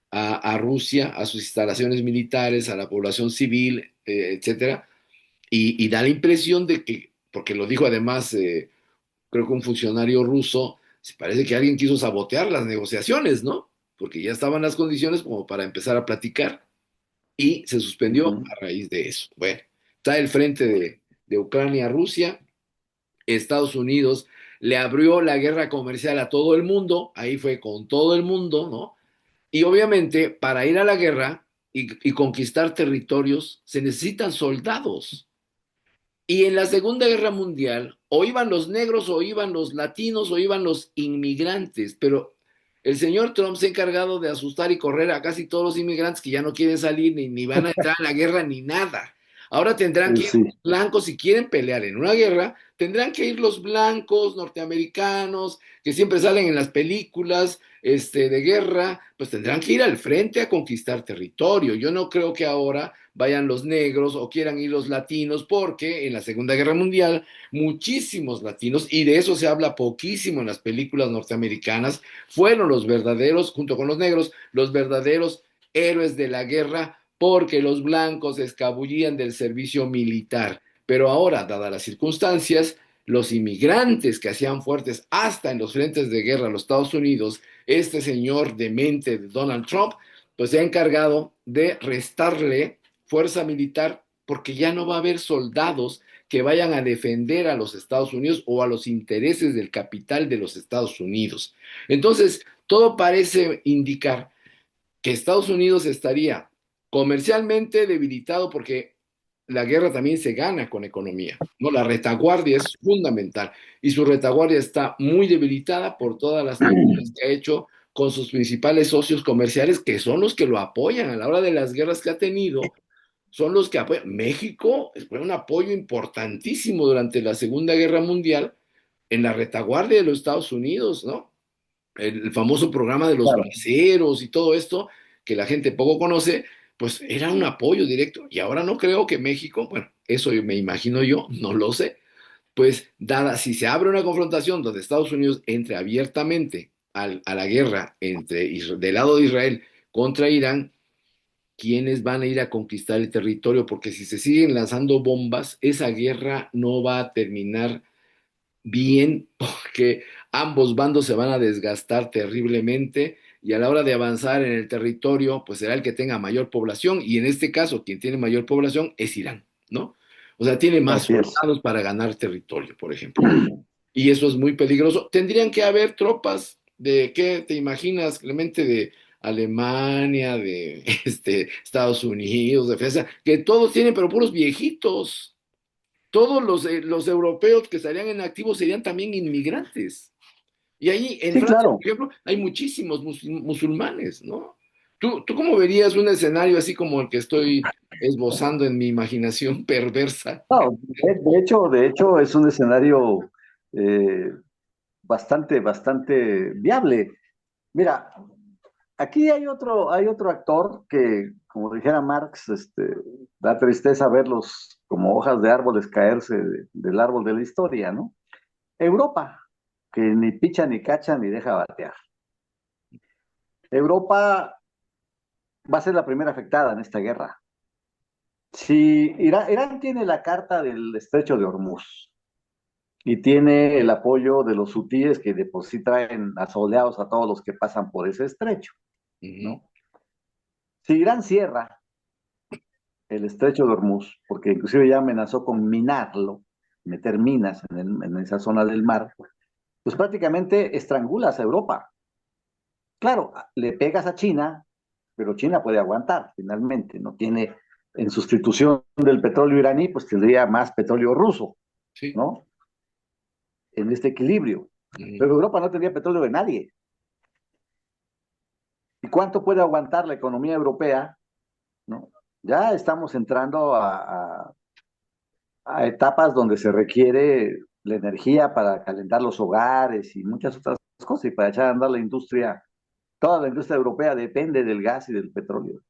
A Rusia, a sus instalaciones militares, a la población civil, etcétera. Y da la impresión de que, porque lo dijo además, creo que un funcionario ruso, se parece que alguien quiso sabotear las negociaciones, ¿no? Porque ya estaban las condiciones como para empezar a platicar y se suspendió ujú. a raíz de eso. Bueno, está el frente de Ucrania a Rusia, Estados Unidos le abrió la guerra comercial a todo el mundo, ahí fue con todo el mundo, ¿no? Y obviamente para ir a la guerra y conquistar territorios se necesitan soldados. Y en la Segunda Guerra Mundial, o iban los negros, o iban los latinos, o iban los inmigrantes, pero el señor Trump se ha encargado de asustar y correr a casi todos los inmigrantes que ya no quieren salir, ni van a entrar a la guerra, ni nada. Ahora tendrán que ir Sí, los blancos, si quieren pelear en una guerra, tendrán que ir los blancos norteamericanos, que siempre salen en las películas de guerra, pues tendrán que ir al frente a conquistar territorio. Yo no creo que ahora vayan los negros o quieran ir los latinos, porque en la Segunda Guerra Mundial muchísimos latinos, y de eso se habla poquísimo en las películas norteamericanas, fueron los verdaderos, junto con los negros, los verdaderos héroes de la guerra, porque los blancos se escabullían del servicio militar. Pero ahora, dadas las circunstancias, los inmigrantes que hacían fuertes hasta en los frentes de guerra a los Estados Unidos, este señor demente de Donald Trump, pues se ha encargado de restarle fuerza militar porque ya no va a haber soldados que vayan a defender a los Estados Unidos o a los intereses del capital de los Estados Unidos. Entonces, todo parece indicar que Estados Unidos estaría comercialmente debilitado porque la guerra también se gana con economía, ¿no? La retaguardia es fundamental y su retaguardia está muy debilitada por todas las negociaciones que ha hecho con sus principales socios comerciales, que son los que lo apoyan a la hora de las guerras que ha tenido, son los que apoyan. México fue un apoyo importantísimo durante la Segunda Guerra Mundial en la retaguardia de los Estados Unidos, ¿no? El famoso programa de los Claro. braceros y todo esto, que la gente poco conoce, pues era un apoyo directo. Y ahora no creo que México, bueno, eso me imagino yo, no lo sé, pues dada, si se abre una confrontación donde Estados Unidos entre abiertamente a la guerra del lado de Israel contra Irán, ¿quiénes van a ir a conquistar el territorio? Porque si se siguen lanzando bombas, esa guerra no va a terminar bien porque ambos bandos se van a desgastar terriblemente y a la hora de avanzar en el territorio, pues será el que tenga mayor población y en este caso quien tiene mayor población es Irán, ¿no? O sea, tiene más Así es. soldados para ganar territorio, por ejemplo. Y eso es muy peligroso. Tendrían que haber tropas de, ¿qué te imaginas, Clemente? De Alemania, de Estados Unidos, de Francia, que todos tienen, pero puros viejitos. Todos los europeos que estarían en activo serían también inmigrantes. Y ahí en Sí, Francia, por claro. ejemplo, hay muchísimos musulmanes, ¿no? ¿Tú cómo verías un escenario así como el que estoy esbozando en mi imaginación perversa? No, de hecho, es un escenario eh, bastante viable. Mira, aquí hay otro actor que, como dijera Marx, da tristeza verlos como hojas de árboles caerse del árbol de la historia, ¿no? Europa, que ni picha, ni cacha, ni deja batear. Europa va a ser la primera afectada en esta guerra. Si Irán tiene la carta del estrecho de Hormuz y tiene el apoyo de los hutíes que de por sí traen asoleados a todos los que pasan por ese estrecho, Ujú, ¿no? Si Irán cierra el estrecho de Hormuz, porque inclusive ya amenazó con minarlo, meter minas en esa zona del mar, pues prácticamente estrangulas a Europa. Claro, le pegas a China, pero China puede aguantar finalmente, no tiene, en sustitución del petróleo iraní, pues tendría más petróleo ruso, sí. ¿no? En este equilibrio. Ujú. Pero Europa no tendría petróleo de nadie. ¿Y cuánto puede aguantar la economía europea? ¿No? Ya estamos entrando a etapas donde se requiere la energía para calentar los hogares y muchas otras cosas, y para echar a andar la industria, toda la industria europea depende del gas y del petróleo.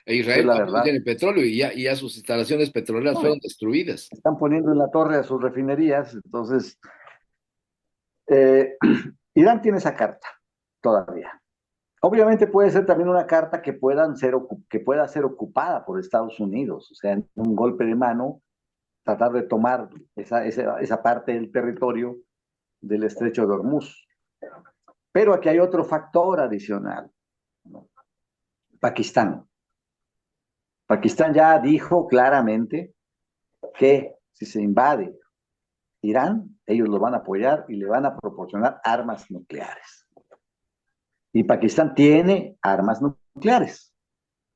E Esa es Israel la tampoco verdad. tiene petróleo y ya sus instalaciones petroleras No, fueron destruidas. están poniendo en la torre a sus refinerías, entonces eh, Irán tiene esa carta todavía. Obviamente puede ser también una carta que pueda ser ocupada por Estados Unidos, o sea, en un golpe de mano, tratar de tomar esa parte del territorio del estrecho de Hormuz. Pero aquí hay otro factor adicional, ¿no? Pakistán. Pakistán ya dijo claramente que si se invade Irán, ellos lo van a apoyar y le van a proporcionar armas nucleares. Y Pakistán tiene armas nucleares,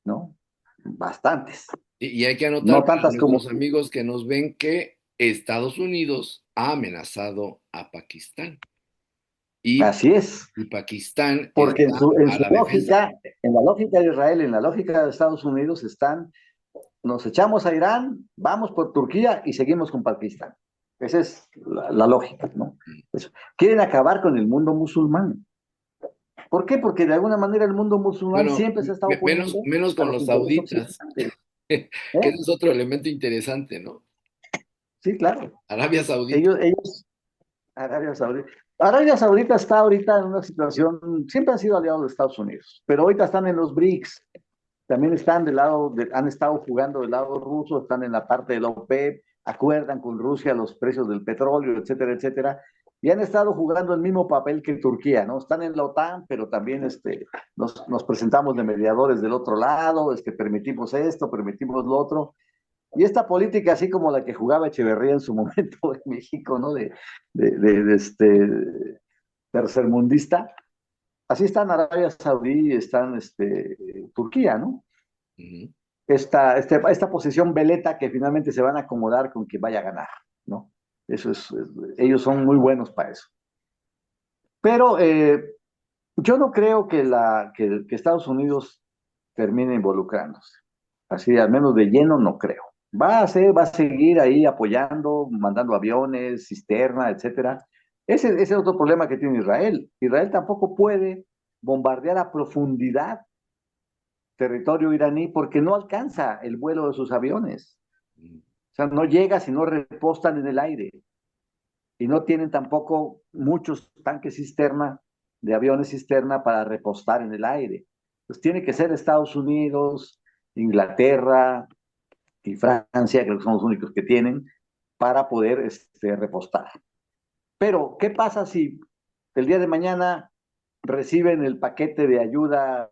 ¿no? Bastantes. Y hay que anotar No para tantas como... nuestros amigos que nos ven que Estados Unidos ha amenazado a Pakistán y, Así es. y Pakistán Porque está en a su la defensa. lógica, en la lógica de Israel, en la lógica de Estados Unidos, están, nos echamos a Irán, vamos por Turquía y seguimos con Pakistán. Esa es la lógica, ¿no? Eso. Quieren acabar con el mundo musulmán. ¿Por qué? Porque de alguna manera el mundo musulmán Bueno, siempre se está oponiendo menos a con los los intereses sauditas, occidentales. que ¿Eh? ese es otro elemento interesante, ¿no? Sí, claro. Arabia Saudita. Ellos, Arabia Saudita. Arabia Saudita está ahorita en una situación, siempre han sido aliados de Estados Unidos, pero ahorita están en los BRICS, también están han estado jugando del lado ruso, están en la parte de la OPEP, acuerdan con Rusia los precios del petróleo, etcétera, etcétera, y han estado jugando el mismo papel que Turquía, ¿no? Están en la OTAN, pero también nos presentamos de mediadores del otro lado, permitimos esto, permitimos lo otro, y esta política, así como la que jugaba Echeverría en su momento en México, ¿no? De tercermundista, así están Arabia Saudí, están Turquía, ¿no? Ujú. Esta posición veleta que finalmente se van a acomodar con que vaya a ganar, ¿no? Eso ellos son muy buenos para eso. Pero yo no creo que Estados Unidos termine involucrándose. Así, al menos de lleno, no creo. Va a seguir ahí apoyando, mandando aviones, cisterna, etcétera. Ese es otro problema que tiene Israel. Israel tampoco puede bombardear a profundidad territorio iraní porque no alcanza el vuelo de sus aviones. Mm. O sea, no llega si no repostan en el aire. Y no tienen tampoco muchos tanques cisterna, de aviones cisterna para repostar en el aire. Pues tiene que ser Estados Unidos, Inglaterra y Francia, creo que son los únicos que tienen, para poder repostar. Pero, ¿qué pasa si el día de mañana reciben el paquete de ayuda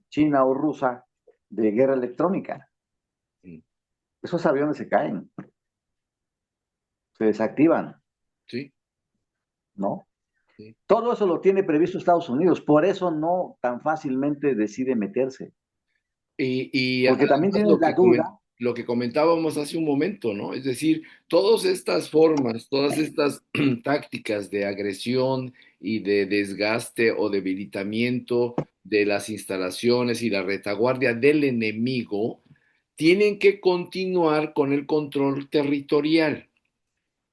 china o rusa de guerra electrónica? Mm. Esos aviones se caen, se desactivan, Sí, ¿no? sí. Todo eso lo tiene previsto Estados Unidos, por eso no tan fácilmente decide meterse, Y porque también además tienen la duda. lo que comentábamos hace un momento, ¿no? Es decir, todas estas formas, todas estas tácticas de agresión y de desgaste o debilitamiento de las instalaciones y la retaguardia del enemigo tienen que continuar con el control territorial.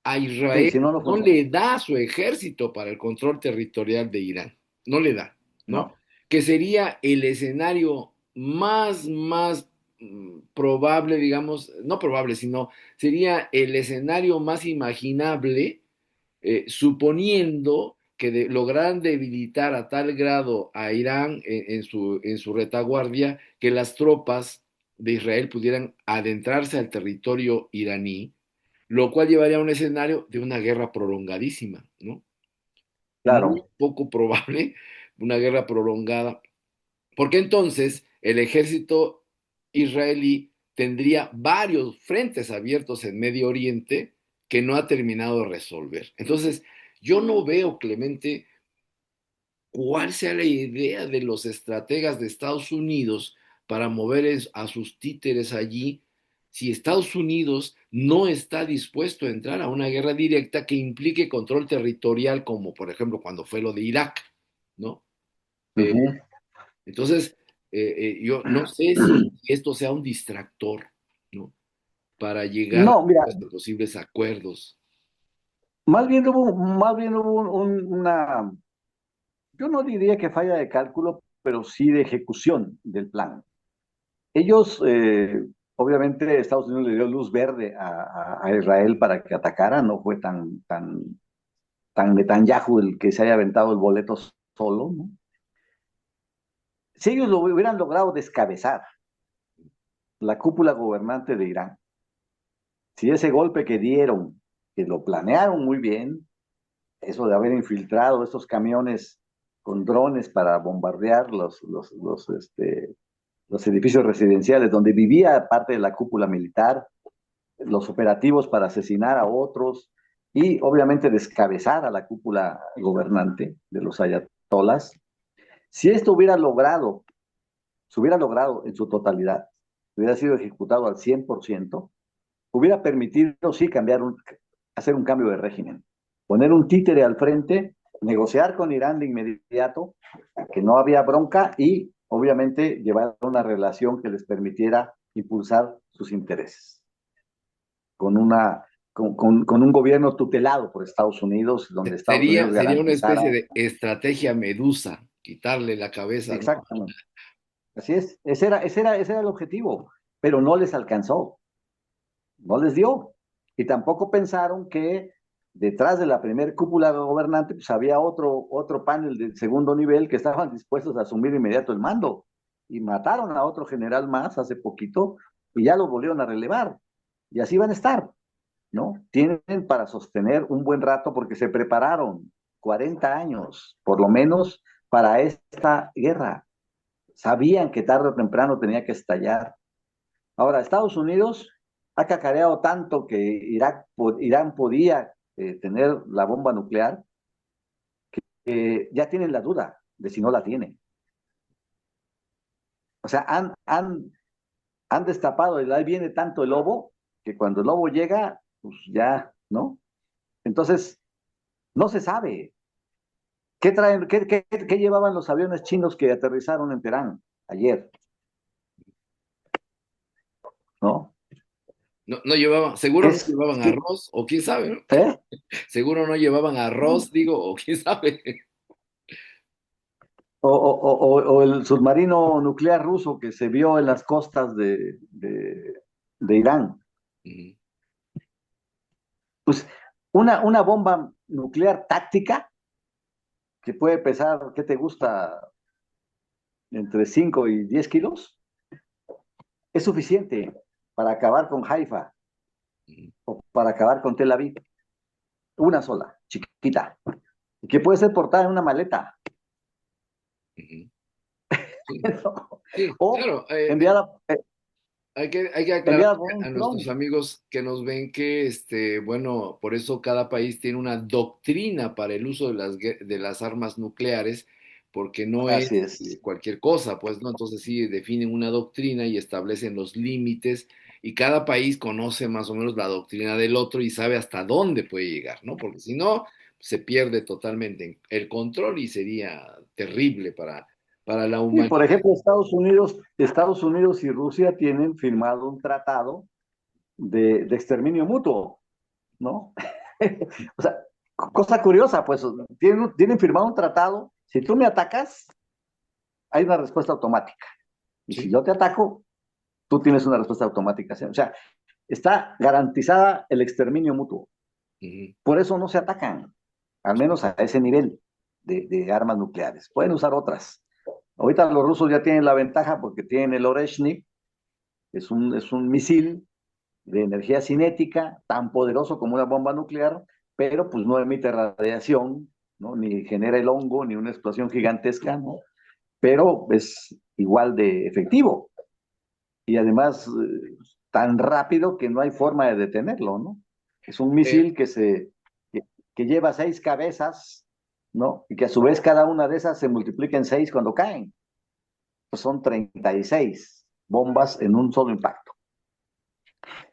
A Sí, Israel si no, no no funciona. le da su ejército para el control territorial de Irán, no le da, ¿no? No, Que sería el escenario más probable, digamos, no probable, sino sería el escenario más imaginable, suponiendo que lograran debilitar a tal grado a Irán en su retaguardia que las tropas de Israel pudieran adentrarse al territorio iraní, lo cual llevaría a un escenario de una guerra prolongadísima, ¿no? Muy claro. poco probable, una guerra prolongada, porque entonces el ejército israelí tendría varios frentes abiertos en Medio Oriente que no ha terminado de resolver. Entonces, yo no veo, Clemente, cuál sea la idea de los estrategas de Estados Unidos para mover a sus títeres allí si Estados Unidos no está dispuesto a entrar a una guerra directa que implique control territorial, como por ejemplo cuando fue lo de Irak, ¿no? Eh, Ujú. entonces, yo no sé si esto sea un distractor, ¿no? Para llegar No, mira, a posibles acuerdos. más bien hubo yo no diría que falla de cálculo, pero sí de ejecución del plan. Ellos, obviamente, Estados Unidos le dio luz verde a Israel para que atacara, no fue tan Netanyahu el que se haya aventado el boleto solo, ¿no? Si ellos lo hubieran logrado descabezar, la cúpula gobernante de Irán, si ese golpe que dieron, que lo planearon muy bien, eso de haber infiltrado estos camiones con drones para bombardear los edificios residenciales donde vivía parte de la cúpula militar, los operativos para asesinar a otros y obviamente descabezar a la cúpula gobernante de los ayatolas. Si esto se hubiera logrado en su totalidad, hubiera sido ejecutado al 100%, hubiera permitido, sí, hacer un cambio de régimen, poner un títere al frente, negociar con Irán de inmediato, que no había bronca y obviamente llevar una relación que les permitiera impulsar sus intereses, con, una, con un gobierno tutelado por Estados Unidos, donde Estados Unidos Sería una garantizara. especie de estrategia medusa, quitarle la cabeza, ¿no? Exactamente. Así es, ese era el objetivo, pero no les alcanzó, no les dio. Y tampoco pensaron que detrás de la primer cúpula gobernante pues había otro panel de segundo nivel que estaban dispuestos a asumir de inmediato el mando. Y mataron a otro general más hace poquito y ya lo volvieron a relevar. Y así van a estar, ¿no? Tienen para sostener un buen rato porque se prepararon 40 años, por lo menos, para esta guerra. Sabían que tarde o temprano tenía que estallar. Ahora, Estados Unidos ha cacareado tanto que Irán podía tener la bomba nuclear, ya tienen la duda. de si no la tiene. O sea, han destapado, y ahí viene tanto el lobo, que cuando el lobo llega, pues ya, ¿no? Entonces, no se sabe. ¿Qué traen, qué llevaban los aviones chinos que aterrizaron en Teherán ayer? ¿No? No, no llevaban, seguro no Es, llevaban arroz, o quién sabe, ¿no? ¿eh? Seguro no llevaban arroz, digo, o quién sabe. O el submarino nuclear ruso que se vio en las costas de Irán. Ujú. Pues una bomba nuclear táctica que puede pesar, ¿qué te gusta? Entre 5 y 10 kilos, es suficiente para acabar con Haifa Ujú. o para acabar con Tel Aviv. Una sola, chiquita, que puede ser portada en una maleta. Ujú. Sí, sí, O claro. enviada, Hay que aclarar enviada por un a nuestros dron. amigos que nos ven que, bueno, por eso cada país tiene una doctrina para el uso de las armas nucleares, porque no Así es es. cualquier cosa, pues, ¿no? Entonces sí definen una doctrina y establecen los límites, y cada país conoce más o menos la doctrina del otro y sabe hasta dónde puede llegar, ¿no? Porque si no, se pierde totalmente el control y sería terrible para la Y por humanidad. ejemplo, Estados Unidos y Rusia tienen firmado un tratado de exterminio mutuo, ¿no? O sea, cosa curiosa, pues tienen firmado un tratado. Si tú me atacas, hay una respuesta automática. Y si Sí. yo te ataco, tú tienes una respuesta automática. O sea, está garantizada el exterminio mutuo. Ujú. Por eso no se atacan, al menos a ese nivel de armas nucleares. Pueden usar otras. Ahorita los rusos ya tienen la ventaja porque tienen el Oreshnik, es un misil de energía cinética tan poderoso como una bomba nuclear, pero pues no emite radiación, ¿no? Ni genera el hongo, ni una explosión gigantesca, ¿no? Pero es igual de efectivo y además tan rápido que no hay forma de detenerlo, ¿no? Es un Eh, misil que lleva 6 cabezas, ¿no? Y que a su vez cada una de esas se multiplica en 6 cuando caen. Pues son 36 bombas en un solo impacto.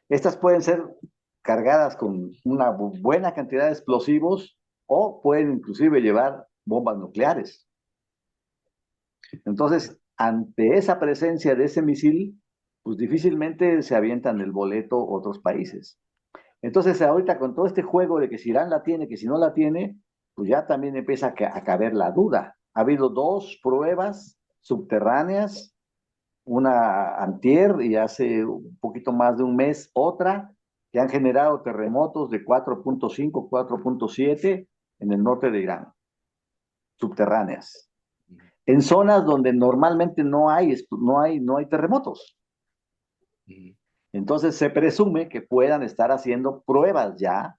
Estas pueden ser cargadas con una buena cantidad de explosivos o pueden inclusive llevar bombas nucleares. Entonces, ante esa presencia de ese misil, pues difícilmente se avientan el boleto otros países. Entonces, ahorita con todo este juego de que si Irán la tiene, que si no la tiene, pues ya también empieza a caber la duda. Ha habido 2 pruebas subterráneas, una antier y hace un poquito más de un mes otra, que han generado terremotos de 4.5, 4.7 en el norte de Irán, subterráneas, en zonas donde normalmente no hay terremotos. ujú. Entonces se presume que puedan estar haciendo pruebas ya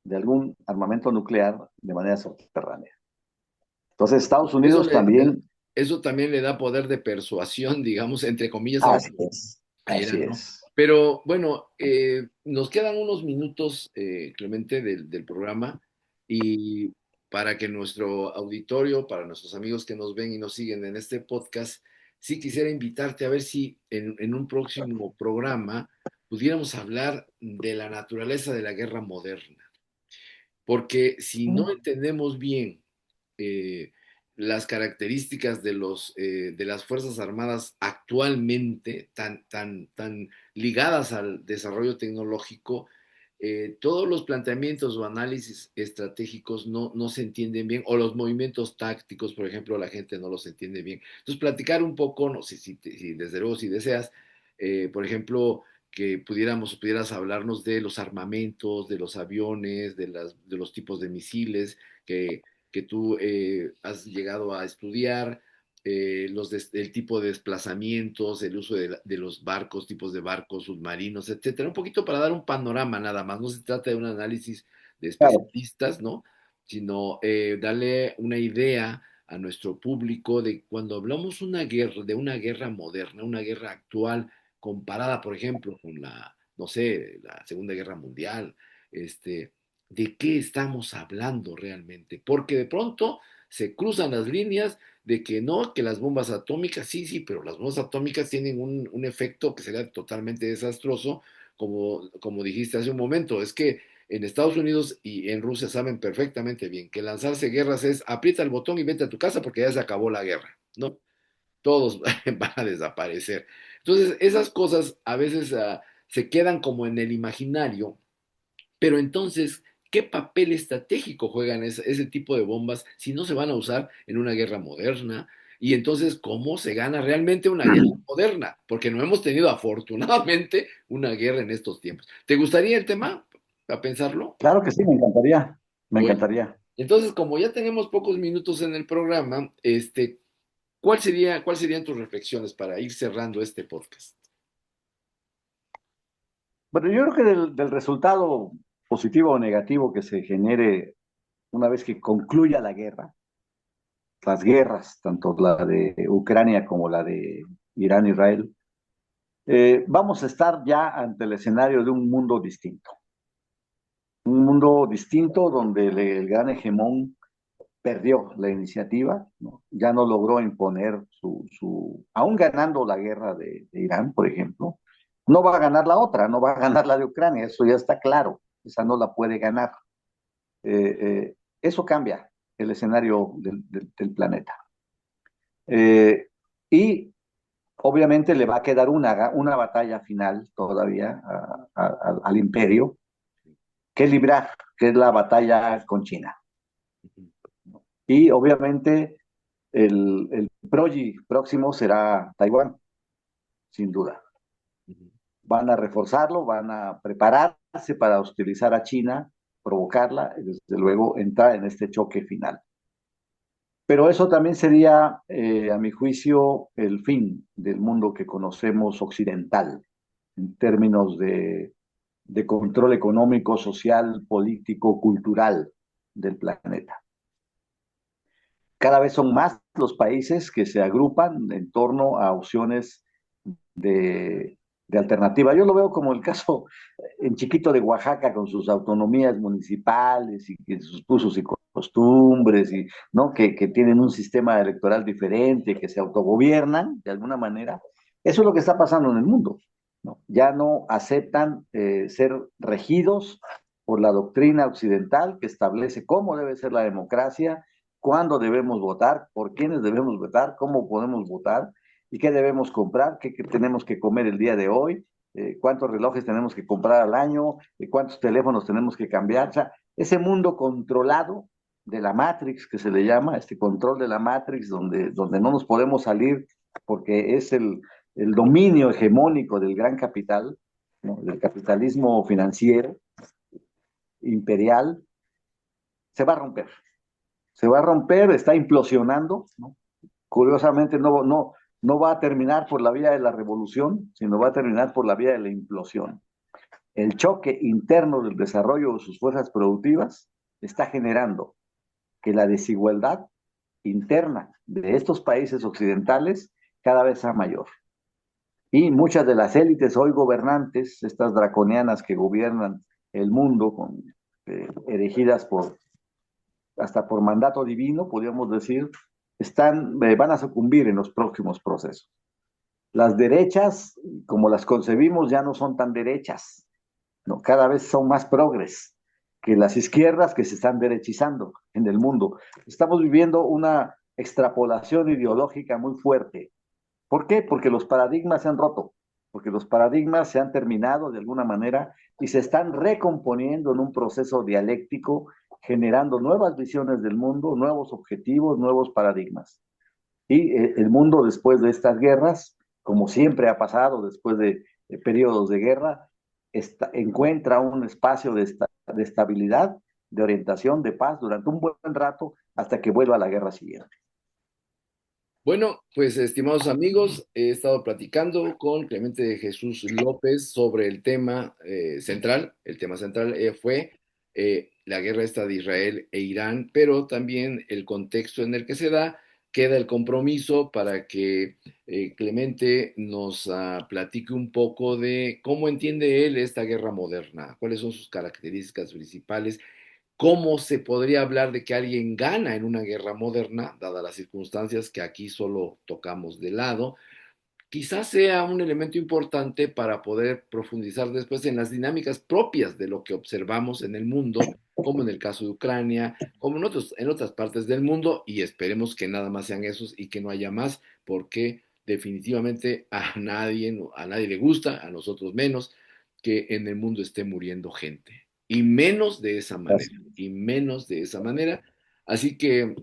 de algún armamento nuclear de manera subterránea. Entonces Estados Eso, Unidos también, eso también le da poder de persuasión, digamos, entre comillas, así es, a así Irán, ¿no? es. Pero bueno, nos quedan unos minutos, Clemente, del programa, y para que nuestro auditorio, para nuestros amigos que nos ven y nos siguen en este podcast, sí quisiera invitarte a ver si en un próximo programa pudiéramos hablar de la naturaleza de la guerra moderna. Porque si no entendemos bien eh, las características de las Fuerzas Armadas actualmente, tan ligadas al desarrollo tecnológico, todos los planteamientos o análisis estratégicos no se entienden bien, o los movimientos tácticos, por ejemplo, la gente no los entiende bien. Entonces, platicar un poco, no sé si desde luego, si deseas, por ejemplo, que pudieras hablarnos de los armamentos, de los aviones, de los tipos de misiles que tú has llegado a estudiar, el tipo de desplazamientos, el uso de los barcos, tipos de barcos, submarinos, etcétera. Un poquito para dar un panorama nada más. No se trata de un análisis de Claro. especialistas, ¿no? Sino darle una idea a nuestro público de cuando hablamos de una guerra moderna, una guerra actual, comparada, por ejemplo, con no sé, la Segunda Guerra Mundial, este, ¿de qué estamos hablando realmente? Porque de pronto se cruzan las líneas de que no, que las bombas atómicas, sí, sí, pero las bombas atómicas tienen un efecto que sería totalmente desastroso, como dijiste hace un momento, es que en Estados Unidos y en Rusia saben perfectamente bien que lanzarse guerras es aprieta el botón y vete a tu casa porque ya se acabó la guerra, ¿no? Todos van a desaparecer. Entonces, esas cosas a veces se quedan como en el imaginario, pero entonces, ¿qué papel estratégico juegan ese tipo de bombas si no se van a usar en una guerra moderna? Y entonces, ¿cómo se gana realmente una guerra moderna? Porque no hemos tenido afortunadamente una guerra en estos tiempos. ¿Te gustaría el tema? ¿A pensarlo? Claro que sí, me encantaría, me Bueno, encantaría. entonces, como ya tenemos pocos minutos en el programa, ¿cuáles serían tus reflexiones para ir cerrando este podcast? Bueno, yo creo que del resultado positivo o negativo que se genere una vez que concluya la guerra, las guerras, tanto la de Ucrania como la de Irán-Israel, vamos a estar ya ante el escenario de un mundo distinto. Un mundo distinto donde el gran hegemón perdió la iniciativa, ¿no? Ya no logró imponer aún ganando la guerra de Irán, por ejemplo, no va a ganar la otra, no va a ganar la de Ucrania, eso ya está claro, esa no la puede ganar. Eso cambia el escenario del planeta. Eh, y obviamente le va a quedar una batalla final todavía al imperio que librar, que es la batalla con China. Y obviamente el próximo será Taiwán, sin duda. Van a reforzarlo, van a prepararse para hostilizar a China, provocarla y desde luego entrar en este choque final. Pero eso también sería, a mi juicio, el fin del mundo que conocemos occidental, en términos de control económico, social, político, cultural del planeta. Cada vez son más los países que se agrupan en torno a opciones de alternativa. Yo lo veo como el caso en chiquito de Oaxaca con sus autonomías municipales y sus usos y costumbres, y, ¿no? Que tienen un sistema electoral diferente, que se autogobiernan de alguna manera. Eso es lo que está pasando en el mundo, ¿no? Ya no aceptan ser regidos por la doctrina occidental que establece cómo debe ser la democracia, cuándo debemos votar, por quiénes debemos votar, cómo podemos votar y qué debemos comprar, qué tenemos que comer el día de hoy, cuántos relojes tenemos que comprar al año, cuántos teléfonos tenemos que cambiar. O sea, ese mundo controlado de la Matrix, que se le llama, este control de la Matrix, donde no nos podemos salir porque es el dominio hegemónico del gran capital, ¿no? Del capitalismo financiero, imperial, se va a romper. Se va a romper, está implosionando, ¿no? Curiosamente no va a terminar por la vía de la revolución, sino va a terminar por la vía de la implosión. El choque interno del desarrollo de sus fuerzas productivas está generando que la desigualdad interna de estos países occidentales cada vez sea mayor. Y muchas de las élites hoy gobernantes, estas draconianas que gobiernan el mundo, erigidas hasta por mandato divino, podríamos decir, van a sucumbir en los próximos procesos. Las derechas, como las concebimos, ya no son tan derechas, ¿no? Cada vez son más progres que las izquierdas que se están derechizando en el mundo. Estamos viviendo una extrapolación ideológica muy fuerte. ¿Por qué? Porque los paradigmas se han roto, porque los paradigmas se han terminado de alguna manera y se están recomponiendo en un proceso dialéctico, generando nuevas visiones del mundo, nuevos objetivos, nuevos paradigmas. Y el mundo después de estas guerras, como siempre ha pasado después de periodos de guerra, encuentra un espacio de estabilidad, de orientación, de paz durante un buen rato hasta que vuelva a la guerra siguiente. Bueno, pues estimados amigos, he estado platicando con Clemente de Jesús López sobre el tema central. El tema central fue la guerra esta de Israel e Irán, pero también el contexto en el que se da. Queda el compromiso para que Clemente nos platique un poco de cómo entiende él esta guerra moderna, cuáles son sus características principales, ¿Cómo se podría hablar de que alguien gana en una guerra moderna, dadas las circunstancias que aquí solo tocamos de lado? Quizás sea un elemento importante para poder profundizar después en las dinámicas propias de lo que observamos en el mundo, como en el caso de Ucrania, como en otras partes del mundo, y esperemos que nada más sean esos y que no haya más, porque definitivamente a nadie le gusta, a nosotros menos, que en el mundo esté muriendo gente, y menos de esa manera, Gracias. y menos de esa manera. Así que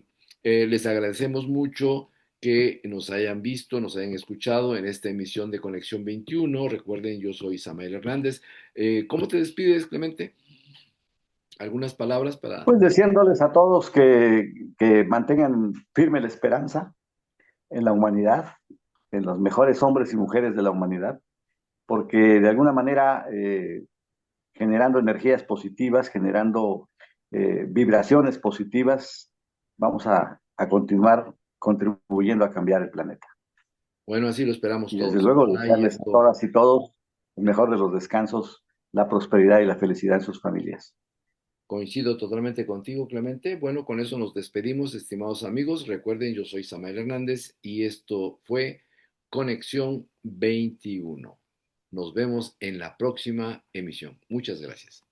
les agradecemos mucho que nos hayan visto, nos hayan escuchado en esta emisión de Conexión 21. Recuerden, yo soy Samael Hernández. ¿Cómo te despides, Clemente? ¿Algunas palabras para... Pues deseándoles a todos que mantengan firme la esperanza en la humanidad, en los mejores hombres y mujeres de la humanidad, porque de alguna manera generando energías positivas, generando vibraciones positivas, vamos a continuar contribuyendo a cambiar el planeta. Bueno, así lo esperamos Y desde todos. luego Ojalá y desearles a esto todas y todos el mejor de los descansos, la prosperidad y la felicidad en sus familias. coincido totalmente contigo, Clemente. Bueno, con eso nos despedimos, estimados amigos. Recuerden, yo soy Samael Hernández y esto fue Conexión 21. Nos vemos en la próxima emisión. Muchas gracias.